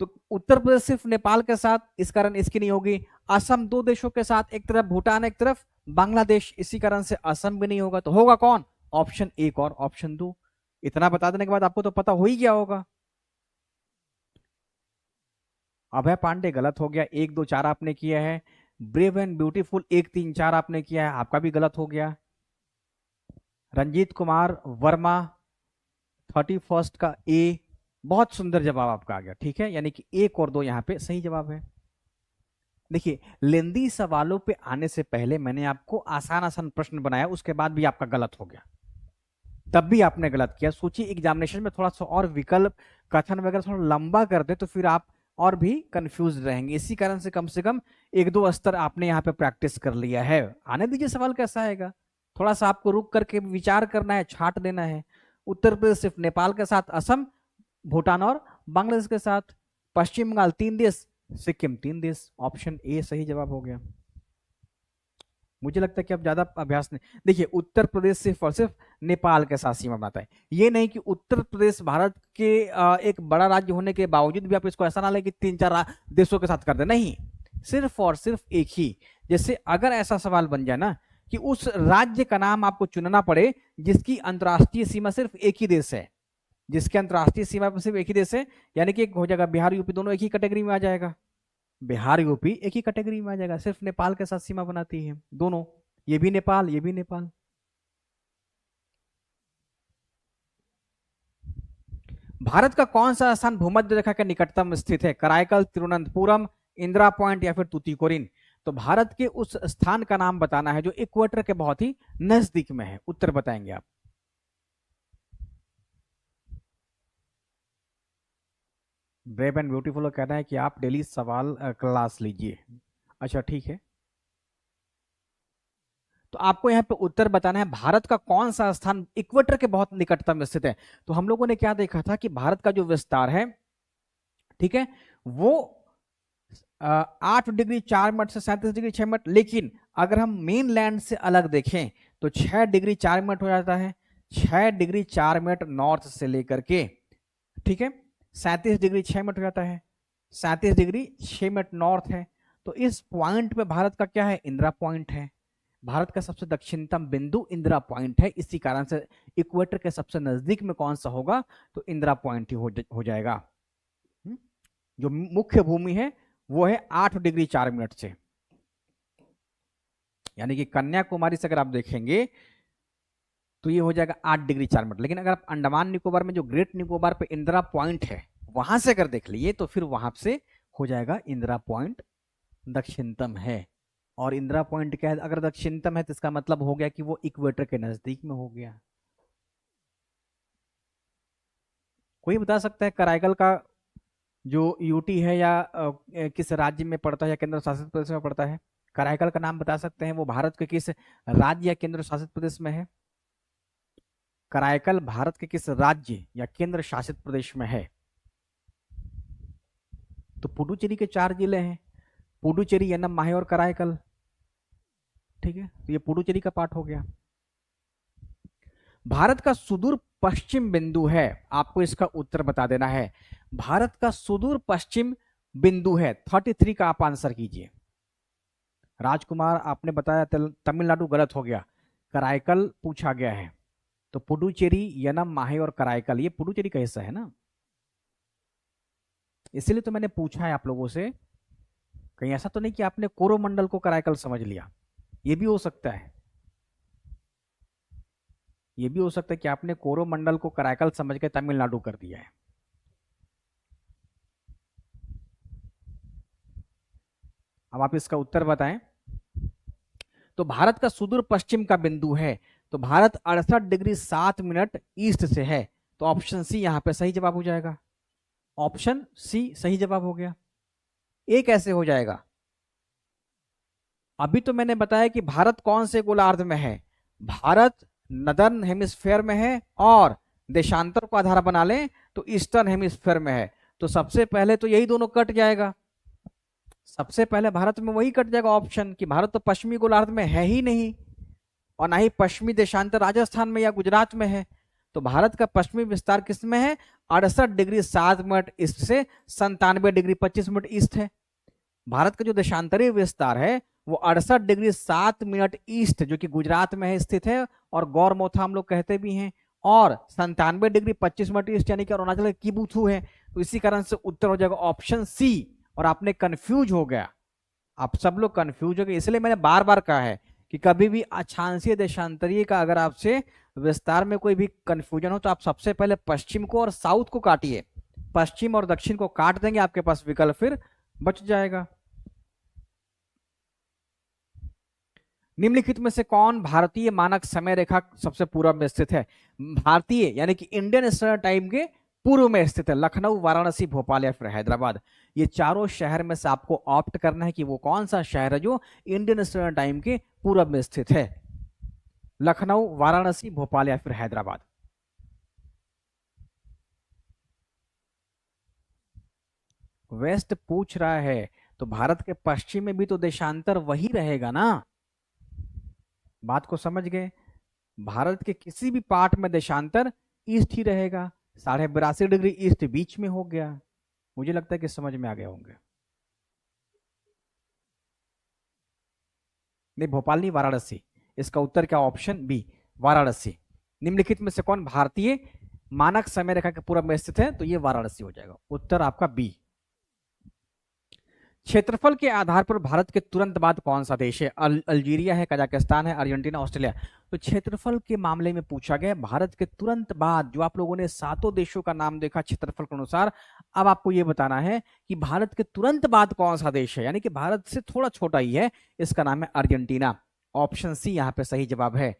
तो उत्तर प्रदेश सिर्फ नेपाल के साथ, इस कारण इसकी नहीं होगी। असम 2 देशों के साथ, एक तरफ भूटान एक तरफ बांग्लादेश, इसी कारण से असम भी नहीं होगा। तो होगा कौन? ऑप्शन 1 और ऑप्शन 2। इतना बता देने के बाद आपको तो पता हो ही गया होगा। अभय पांडे गलत हो गया, 1 2 4 आपने किया है। ब्रेव एंड ब्यूटीफुल 1 3 4 आपने किया है, आपका भी गलत हो गया। रंजीत कुमार वर्मा 31st का ए, बहुत सुंदर जवाब आपका आ गया, ठीक है। यानी कि 1 और 2 यहाँ पे सही जवाब है। देखिए, लेंदी सवालों पे आने से पहले मैंने आपको आसान आसान प्रश्न बनाया, उसके बाद भी आपका गलत हो गया, तब भी आपने गलत किया। सोचिए एग्जामिनेशन में थोड़ा सा और विकल्प, कथन वगैरह थोड़ा लंबा कर दे तो फिर आप और भी कंफ्यूज रहेंगे। इसी कारण से कम 1 2 स्तर आपने यहाँ पे प्रैक्टिस कर लिया है। आने दीजिए, सवाल कैसा आएगा, थोड़ा सा आपको रुक करके विचार करना है, छाट देना है। उत्तर प्रदेश सिर्फ नेपाल के साथ, असम, भूटान और बांग्लादेश के साथ, पश्चिम बंगाल 3 देश, सिक्किम 3 देश। ऑप्शन ए सही जवाब हो गया। मुझे लगता है कि अब ज्यादा अभ्यास नहीं। देखिए, उत्तर प्रदेश सिर्फ और सिर्फ नेपाल के साथ सीमा बनाता है। ये नहीं कि उत्तर प्रदेश भारत के एक बड़ा राज्य होने के बावजूद भी आप इसको ऐसा ना ले कि 3 4 देशों के साथ कर दे, नहीं, सिर्फ और सिर्फ एक ही। जैसे अगर ऐसा सवाल बन जाए ना कि उस राज्य का नाम आपको चुनना पड़े जिसकी अंतर्राष्ट्रीय सीमा सिर्फ एक ही देश है, जिसके अंतर्राष्ट्रीय सीमा पर सिर्फ एक ही देश है, यानी कि एक हो जाएगा बिहार यूपी दोनों एक ही कैटेगरी में आ जाएगा। बिहार यूपी एक ही कैटेगरी में आ जाएगा, सिर्फ नेपाल के साथ सीमा बनाती है दोनों, ये भी नेपाल ये भी नेपाल। भारत का कौन सा स्थान भूमध्य रेखा के निकटतम स्थित है? कराईकल, तिरुवनंतपुरम, इंदिरा पॉइंट या फिर तूतीकोरिन? तो भारत के उस स्थान का नाम बताना है जो इक्वेटर के बहुत ही नजदीक में है। उत्तर बताएंगे आप। ब्रेव एंड ब्यूटीफुल कहना है कि आप डेली सवाल क्लास लीजिए। अच्छा, ठीक है, तो आपको यहाँ पे उत्तर बताना है भारत का कौन सा स्थान इक्वेटर के बहुत निकटतम स्थित है। तो हम लोगों ने क्या देखा था कि भारत का जो विस्तार है, ठीक है, वो 8 डिग्री 4 मिनट से 37 डिग्री 6 मिनट, लेकिन अगर हम मेन लैंड से अलग देखें तो 6 डिग्री 4 मिनट हो जाता है। 6 डिग्री 4 मिनट नॉर्थ से लेकर के, ठीक है, 37 डिग्री 6 मिनट हो जाता है। 37 डिग्री 6 मिनट नॉर्थ है। तो इस पॉइंट पे भारत का क्या है? इंदिरा पॉइंट है। भारत का सबसे दक्षिणतम बिंदु इंदिरा पॉइंट है, इसी कारण से इक्वेटर के सबसे नजदीक में कौन सा होगा, तो इंदिरा पॉइंट ही हो जाएगा। जो मुख्य भूमि है वो है 8 डिग्री 4 मिनट से, यानी कि कन्याकुमारी से अगर आप देखेंगे तो ये हो जाएगा 8 डिग्री 4 मिनट। लेकिन अगर आप अंडमान निकोबार में जो ग्रेट निकोबार पे इंदिरा पॉइंट है वहां से अगर देख लिए तो फिर वहां से हो जाएगा इंदिरा पॉइंट दक्षिणतम है। और इंदिरा पॉइंट क्या है, अगर दक्षिणतम है तो इसका मतलब हो गया कि वो इक्वेटर के नजदीक में हो गया। कोई बता सकता है कराईकल का जो यूटी है या किस राज्य में पड़ता है या केंद्र शासित प्रदेश में पड़ता है? कराईकल का नाम बता सकते हैं, वो भारत के किस राज्य या केंद्र शासित प्रदेश में है? कराईकल भारत के किस राज्य या केंद्र शासित प्रदेश में है? तो पुडुचेरी के 4 जिले हैं, पुडुचेरी, यनम, माहे और कराईकल। ठीक है, तो ये पुडुचेरी का पार्ट हो गया। भारत का सुदूर पश्चिम बिंदु है, आपको इसका उत्तर बता देना है। भारत का सुदूर पश्चिम बिंदु है 33 का आप आंसर कीजिए। राजकुमार आपने बताया तमिलनाडु, गलत हो गया, कराईकल पूछा गया है। तो पुडुचेरी, यनम, माहे और कराईकल, ये पुडुचेरी का हिस्सा है ना, इसलिए तो मैंने पूछा है आप लोगों से। कहीं ऐसा तो नहीं कि आपने कोरोमंडल को कराईकल समझ लिया, ये भी हो सकता है, ये भी हो सकता है कि आपने कोरोमंडल को कराईकल समझ के तमिलनाडु कर दिया है। अब आप इसका उत्तर बताएं। तो भारत का सुदूर पश्चिम का बिंदु है, तो भारत 68 डिग्री 7 मिनट ईस्ट से है, तो ऑप्शन सी यहां पे सही जवाब हो जाएगा। ऑप्शन सी सही जवाब हो गया। ए कैसे हो जाएगा? अभी तो मैंने बताया कि भारत कौन से गोलार्ध में है, भारत नदर्न हेमिस्फेयर में है, और देशांतर को आधार बना लें तो ईस्टर्न हेमिस्फेयर में है। तो सबसे पहले तो यही दोनों कट जाएगा, सबसे पहले भारत में वही कट जाएगा ऑप्शन, कि भारत तो पश्चिमी गोलार्ध में है ही नहीं, और ना ही पश्चिमी देशांतर राजस्थान में या गुजरात में है। तो भारत का पश्चिमी विस्तार किस में है? 68 डिग्री 7 मिनट ईस्ट से 97 डिग्री 25 मिनट ईस्ट है। भारत का जो देशांतरीय विस्तार है वो 68 डिग्री 7 मिनट ईस्ट, जो कि गुजरात में है, स्थित है, और गौरमोथा हम लोग कहते भी हैं, और 97 डिग्री 25 मिनट ईस्ट यानी कि अरुणाचल किबुथु है। तो इसी कारण से उत्तर हो जाएगा ऑप्शन सी। और आपने कंफ्यूज हो गया, आप सब लोग कंफ्यूज हो गए, इसलिए मैंने बार बार कहा है कि कभी भी अक्षांशीय देशांतरीय का अगर आपसे विस्तार में कोई भी कंफ्यूजन हो तो आप सबसे पहले पश्चिम को और साउथ को काटिए, पश्चिम और दक्षिण को काट देंगे, आपके पास विकल्प फिर बच जाएगा। निम्नलिखित में से कौन भारतीय मानक समय रेखा सबसे पूर्व में स्थित है? भारतीय यानी कि इंडियन स्टैंडर्ड टाइम के पूर्व में स्थित है, लखनऊ, वाराणसी, भोपाल या फिर हैदराबाद। ये चारों शहर में से आपको ऑप्ट करना है कि वो कौन सा शहर है जो इंडियन स्टैंडर्ड टाइम के पूर्व में स्थित है, लखनऊ, वाराणसी, भोपाल या फिर हैदराबाद। वेस्ट पूछ रहा है, तो भारत के पश्चिम में भी तो देशांतर वही रहेगा ना, बात को समझ गए? भारत के किसी भी पार्ट में देशांतर ईस्ट ही रहेगा, 82.5 डिग्री ईस्ट बीच में हो गया। मुझे लगता है कि समझ में आ गए होंगे। नहीं, भोपाल नहीं, वाराणसी। इसका उत्तर क्या? Option B, Varanasi. निम्नलिखित में से कौन भारतीय मानक समय रेखा के पूर्व में स्थित है? तो ये वाराणसी हो जाएगा, उत्तर आपका बी। क्षेत्रफल के आधार पर भारत के तुरंत बाद कौन सा देश है? अल्जीरिया है, कजाकिस्तान है, अर्जेंटीना, ऑस्ट्रेलिया। तो क्षेत्रफल के मामले में पूछा गया भारत के तुरंत बाद, जो आप लोगों ने 7 देशों का नाम देखा क्षेत्रफल के अनुसार, अब आपको यह बताना है कि भारत के तुरंत बाद कौन सा देश है, यानी कि भारत से थोड़ा छोटा ही है, इसका नाम है अर्जेंटीना। ऑप्शन सी यहाँ पे सही जवाब है।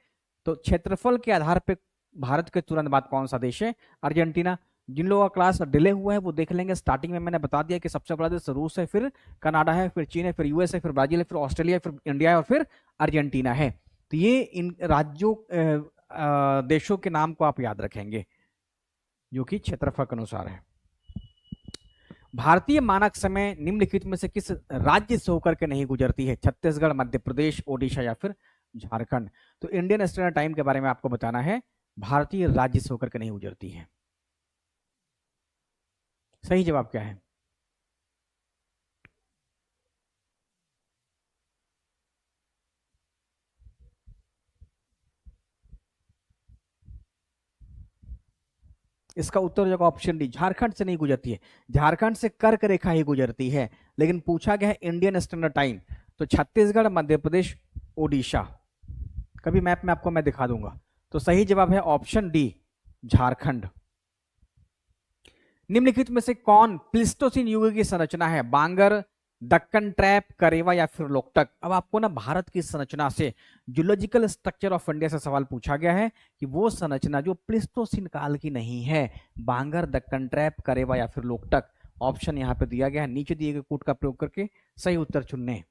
तो क्षेत्रफल के आधार पर भारत के तुरंत बाद कौन सा देश है? अर्जेंटीना। जिन लोगों का क्लास डिले हुआ है वो देख लेंगे, स्टार्टिंग में मैंने बता दिया कि सबसे बड़ा देश रूस है, फिर कनाडा है, फिर चीन है, फिर यूएस है, फिर ब्राजील है, फिर ऑस्ट्रेलिया, फिर इंडिया है, और फिर अर्जेंटीना है। तो ये इन राज्यों देशों के नाम को आप याद रखेंगे जो कि क्षेत्रफल के अनुसार है। भारतीय मानक समय निम्नलिखित में से किस राज्य से होकर के नहीं गुजरती है? छत्तीसगढ़, मध्य प्रदेश, ओडिशा या फिर झारखंड। तो इंडियन स्टैंडर्ड टाइम के बारे में आपको बताना है, भारतीय राज्य से होकर के नहीं गुजरती है। सही जवाब क्या है? इसका उत्तर हो जाएगा ऑप्शन डी, झारखंड से नहीं गुजरती है, झारखंड से कर्क रेखा ही गुजरती है। लेकिन पूछा गया है इंडियन स्टैंडर्ड टाइम, तो छत्तीसगढ़, मध्य प्रदेश, ओडिशा, कभी मैप में आपको मैं दिखा दूंगा। तो सही जवाब है ऑप्शन डी, झारखंड। निम्नलिखित में से कौन प्लिस्टोसिन युग की संरचना है? बांगर, दक्कन ट्रैप, करेवा या फिर लोकटक। अब आपको ना भारत की संरचना से, जूलॉजिकल स्ट्रक्चर ऑफ इंडिया से सवाल पूछा गया है कि वो संरचना जो प्लिस्टोसिन काल की नहीं है, बांगर, दक्कन ट्रैप, करेवा या फिर लोकटक। ऑप्शन यहाँ पे दिया गया है, नीचे दिए गए कोड का प्रयोग करके सही उत्तर चुनने।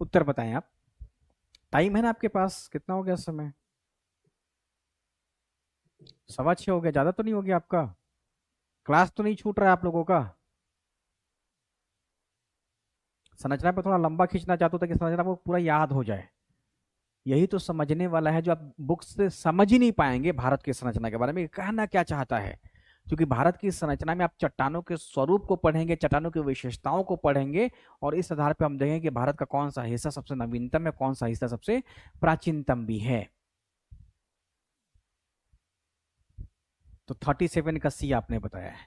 उत्तर बताएं आप, टाइम है ना आपके पास, कितना हो गया समय? 6:15 हो गया, ज्यादा तो नहीं हो गया आपका? क्लास तो नहीं छूट रहा है आप लोगों का? संरचना पे थोड़ा लंबा खींचना चाहता था कि संरचना को पूरा याद हो जाए। यही तो समझने वाला है, जो आप बुक्स से समझ ही नहीं पाएंगे भारत की संरचना के बारे में कहना क्या चाहता है। क्योंकि भारत की संरचना में आप चट्टानों के स्वरूप को पढ़ेंगे, चट्टानों की विशेषताओं को पढ़ेंगे, और इस आधार पर हम देखेंगे कि भारत का कौन सा हिस्सा सबसे नवीनतम है, कौन सा हिस्सा सबसे प्राचीनतम भी है। तो 37 का सी आपने बताया है।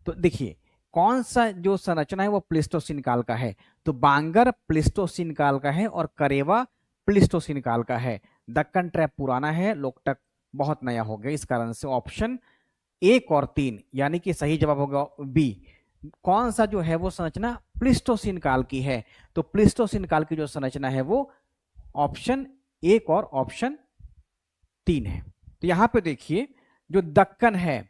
तो देखिए कौन सा जो संरचना है वो प्लिस्टोसिन काल का है, तो बांगर प्लिस्टोसिन काल का है और करेवा प्लिस्टोसिन काल का है। दक्कन ट्रैप पुराना है, लोकटक बहुत नया हो गया। इस कारण से ऑप्शन 1 और 3 यानी कि सही जवाब होगा बी। कौन सा जो है वो संरचना प्लिस्टोसिन काल की है, तो प्लिस्टोसिन काल की जो संरचना है वो ऑप्शन 1 और ऑप्शन 3 है। तो यहां पे देखिए जो दक्कन है,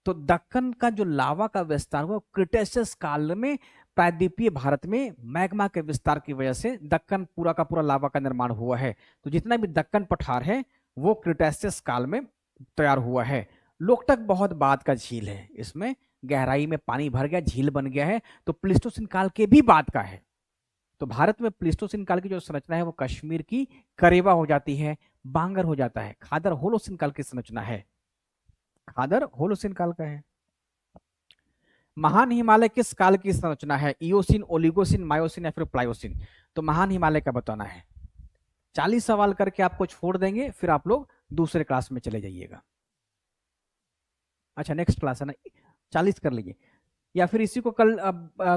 तो दक्कन का जो लावा का विस्तार हुआ क्रिटेशियस काल में, प्रायद्वीपीय भारत में मैग्मा के विस्तार की वजह से दक्कन पूरा का पूरा लावा का निर्माण हुआ है। तो जितना भी दक्कन पठार है वो क्रिटेशियस काल में तैयार हुआ है। लोकटक बहुत बाद का झील है, इसमें गहराई में पानी भर गया, झील बन गया है, तो प्लिस्टोसिन काल के भी बाद का है। तो भारत में प्लिस्टोसिन काल की जो संरचना है वो कश्मीर की करेवा हो जाती है, बांगर हो जाता है। खादर होलोसिन काल की संरचना है, खादर होलोसिन काल का है। महान हिमालय किस काल की संरचना है? इयोसिन, ओलिगोसिन, मायोसिन या फिर प्लायोसिन। तो महान हिमालय का बताना है। 40 सवाल करके आपको छोड़ देंगे, फिर आप लोग दूसरे क्लास में चले जाइएगा। अच्छा नेक्स्ट क्लास है ना, 40 कर लीजिए, या फिर इसी को कल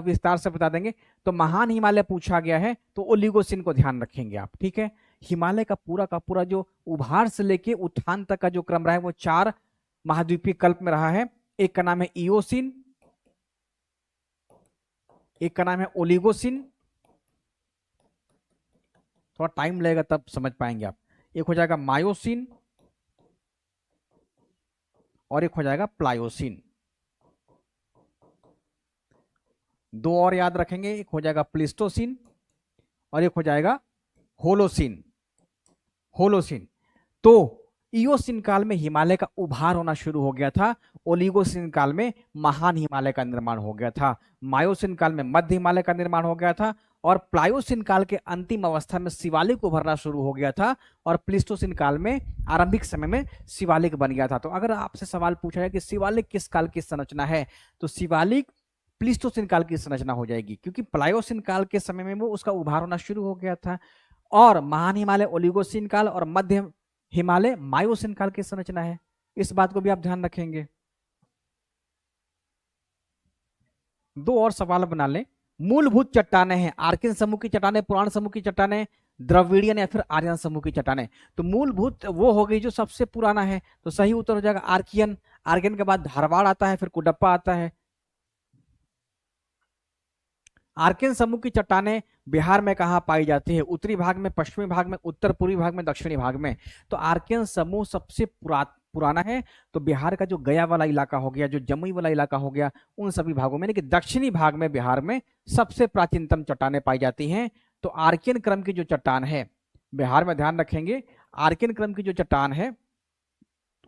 विस्तार से बता देंगे। तो महान हिमालय पूछा गया है तो ओलिगोसिन को ध्यान रखेंगे आप, ठीक है। हिमालय का पूरा जो उभार से लेके उत्थान तक का जो क्रम रहा है वो 4 महाद्वीपीय कल्प में रहा है। एक का नाम है इयोसिन, एक का नाम है ओलिगोसिन, थोड़ा टाइम लगेगा तब समझ पाएंगे आप। एक हो जाएगा मायोसिन और एक हो जाएगा प्लायोसिन। 2 और याद रखेंगे, एक हो जाएगा प्लिस्टोसिन और एक हो जाएगा होलोसिन। होलोसिन तो इयोसिन काल में हिमालय का उभार होना शुरू हो गया था, ओलिगोसिन काल में महान हिमालय का निर्माण हो गया था, मायोसिन काल में मध्य हिमालय का निर्माण हो गया था, और प्लायोसिन काल के अंतिम अवस्था में शिवालिक उभरना शुरू हो गया था, और प्लिस्टोसिन काल में आरंभिक समय में शिवालिक बन गया था। तो अगर आपसे सवाल पूछा जाए कि शिवालिक किस काल की संरचना है, तो शिवालिक प्लिस्टोसिन काल की संरचना हो जाएगी, क्योंकि प्लायोसिन काल के समय में वो उसका उभार होना शुरू हो गया था, और महान हिमालय ओलिगोसिन काल और मध्य हिमालय मायोसिन काल की संरचना है। इस बात को भी आप ध्यान रखेंगे। 2 और सवाल बना लें। मूलभूत चट्टानें हैं, आर्कियन समूह की चट्टानें, पुराण समूह की चट्टानें, द्रविडियन या फिर आर्यन समूह की चट्टानें। तो मूलभूत वो हो गई जो सबसे पुराना है, तो सही उत्तर हो जाएगा आर्कियन। आर्कियन के बाद धारवाड़ आता है, फिर कुडप्पा आता है। आर्कियन समूह की चट्टानें बिहार में कहां पाई जाती है? उत्तरी भाग में, पश्चिमी भाग में, उत्तर पूर्वी भाग में, दक्षिणी भाग में। तो आर्कियन समूह सबसे पुराना है, तो बिहार का जो गया वाला इलाका हो गया, जो जमुई वाला इलाका हो गया, उन सभी भागों में, लेकिन दक्षिणी भाग में बिहार में सबसे प्राचीनतम चट्टानें पाई जाती हैं। तो आर्कियन क्रम की जो चट्टान है बिहार में, ध्यान रखेंगे, आर्कियन क्रम की जो चट्टान है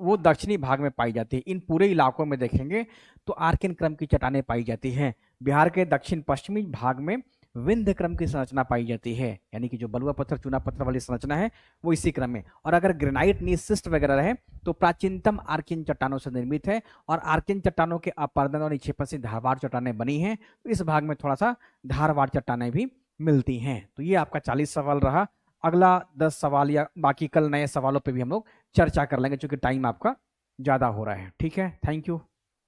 वो दक्षिणी भाग में पाई जाती है। इन पूरे इलाकों में देखेंगे तो आर्कियन क्रम की चट्टानें पाई जाती हैं। बिहार के दक्षिण पश्चिमी भाग में विंध्य क्रम की संरचना पाई जाती है, यानी कि जो बलुआ पत्थर, चूना पत्थर वाली संरचना है वो इसी क्रम में। और अगर ग्रेनाइट, नीसिस्ट वगैरह रहे तो प्राचीनतम आर्कियन चट्टानों से निर्मित है, और आर्कियन चट्टानों के अपर्दन और निक्षेपण से धारवाड़ चट्टानें बनी हैं। तो इस भाग में थोड़ा सा धारवाड़ चट्टानें भी मिलती हैं। तो ये आपका 40 सवाल रहा। अगला 10 सवाल या बाकी कल नए सवालों पे भी हम लोग चर्चा कर लेंगे, क्योंकि टाइम आपका ज्यादा हो रहा है। ठीक है, थैंक यू।